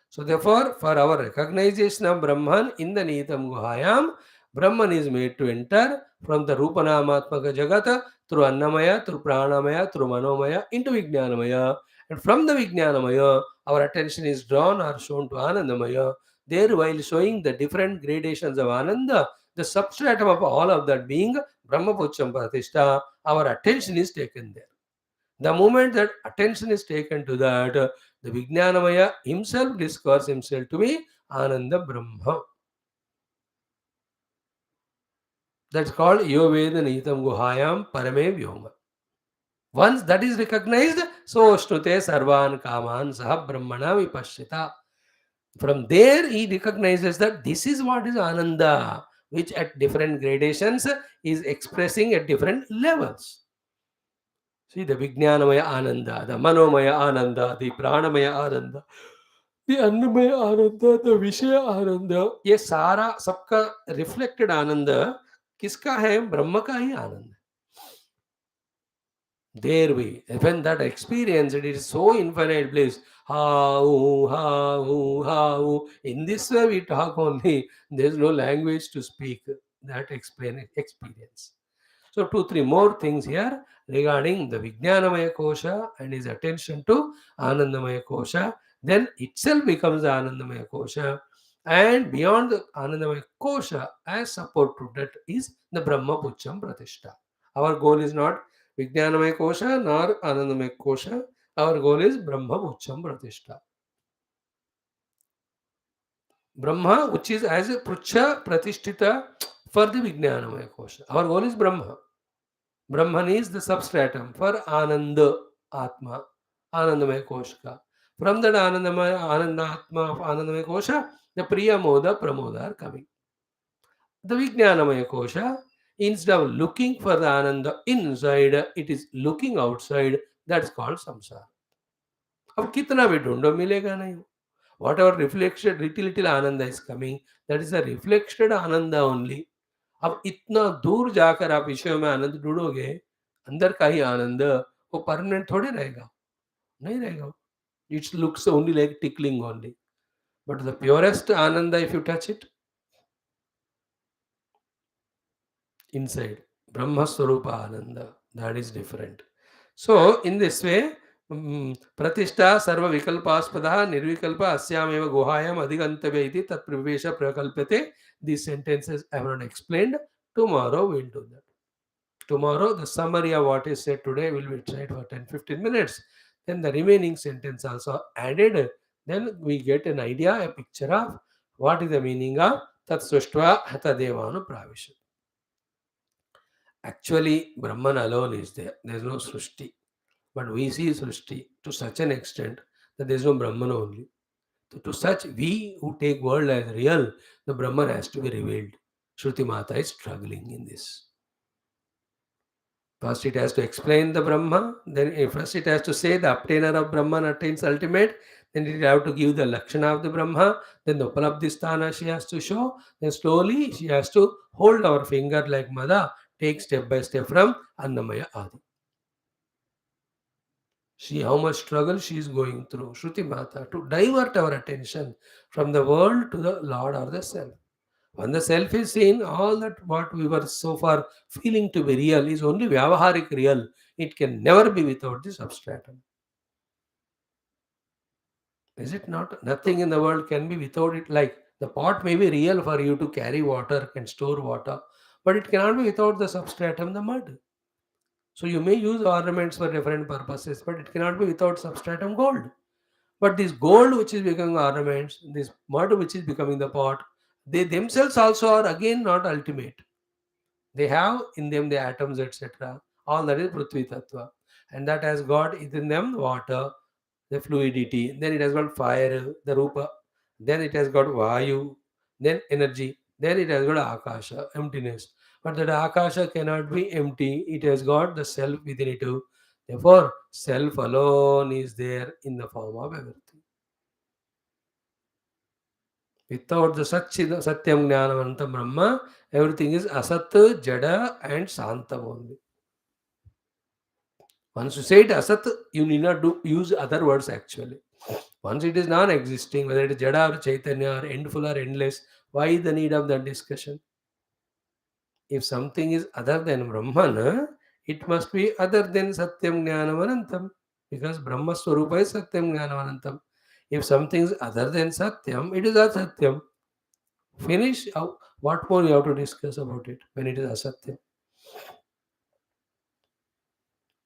So therefore, for our recognition of Brahman in the Nitam Guhayam, Brahman is made to enter from the Rupanamatmaka Jagata through Annamaya, through Pranamaya, through Manomaya into Vijnanamaya. And from the Vijnanamaya, our attention is drawn or shown to Anandamaya. There, while showing the different gradations of Ananda, the substratum of all of that being Brahma Pucham Pratishtha, our attention is taken there. The moment that attention is taken to that, The Vijnanamaya himself discovers himself to be Ananda Brahma. That's called Yoveda Nitam Guhayam Parame Vyoma. Once that is recognized, so Shnute Sarvan Kaman Saha Brahmana Vipashita. From there, he recognizes that this is what is Ananda, which at different gradations is expressing at different levels. See the Vijnanamaya Ananda, the Manomaya Ananda, the Pranamaya Ananda, the Annamaya Ananda, the Vishaya Ananda. ये सारा सबका reflected आनंद किसका है? ब्रह्म का ही आनंद. There we, when that experience, it is so infinite bliss. Ha, ooh, ha, ooh, ha, ooh. In this way we talk only. There is no language to speak that explain experience. So, two, three more things here regarding the Vijnanamaya Kosha and his attention to Anandamaya Kosha. Then itself becomes the Anandamaya Kosha. And beyond the Anandamaya Kosha, as support to that is the Brahma Pucham Pratishtha. Our goal is not Vijnanamaya Kosha nor Anandamaya Kosha. Our goal is Brahma Pucham Pratishtha. Brahma, which is as a Prucha Pratishtita for the Vijnanamaya Kosha. Our goal is Brahma. Brahman is the substratum for Ananda Atma, Anandamaya Kosha. From that Anandamaya, Ananda Atma of Anandamaya Kosha, the Priya Moda Pramoda are coming. The Vijnanamaya Kosha, instead of looking for the Ananda inside, it is looking outside. That's called samsara. अब कितना भी ढूंढो मिलेगा नहीं. Whatever reflection, little Anand is coming, that is a reflected Anand only. अब इतना दूर जाकर आप विषयों में आनंद ढूंढोगे, अंदर का ही आनंद वो परमानेंट थोड़े रहेगा, नहीं रहेगा. It looks only like tickling only, but the purest Anand, if you touch it, inside Brahma Swarupa Ananda, that is different. So in this way, Pratishtha Sarva Vikalpaspada Nirvikalpa Asyameva Guhayam Adhigantavya iti Tat Privesha Prakalpate. These sentences I have not explained. Tomorrow we'll do that. Tomorrow the summary of what is said today will be tried for 10-15 minutes. Then the remaining sentence also added. Then we get an idea, a picture of what is the meaning of Tat Sushtva Hata Devanu Pravisha. Actually, Brahman alone is there. There is no Srushti. But we see Srushti to such an extent that there is no Brahman only. So to such, we who take world as real, the Brahman has to be revealed. Shruti Mata is struggling in this. First it has to explain the Brahma, then first it has to say the obtainer of Brahman attains ultimate, then it have to give the Lakshana of the Brahma, then the Upalabdhisthana she has to show, then slowly she has to hold our finger like Mother, take step by step from Annamaya Adi. See how much struggle she is going through, Shruti Mata, to divert our attention from the world to the Lord or the Self. When the Self is seen, all that what we were so far feeling to be real is only Vyavaharik real. It can never be without the substratum. Is it not? Nothing in the world can be without it. Like the pot may be real for you to carry water, can store water, but it cannot be without the substratum, the mud. So you may use ornaments for different purposes, but it cannot be without substratum gold. But this gold which is becoming ornaments, this mud which is becoming the pot, they themselves also are again not ultimate. They have in them the atoms, etc. All that is Prithvi Tattva. And that has got within them water, the fluidity. Then it has got fire, the Rupa. Then it has got Vayu, then energy. Then it has got Akasha, emptiness. But that Akasha cannot be empty. It has got the self within it too. Therefore, self alone is there in the form of everything. Without the Satyam Jnanavantam Brahma, everything is Asat, Jada, and Santam only. Once you say it Asat, you need not use other words actually. Once it is non-existing, whether it is Jada or Chaitanya or endful or endless, why the need of that discussion? If something is other than Brahman, it must be other than Satyam Jnanavanantam. Because Brahma Swarupa is Satyam Jnanavanantam. If something is other than Satyam, it is Asatyam. Finish. What more you have to discuss about it when it is Asatyam?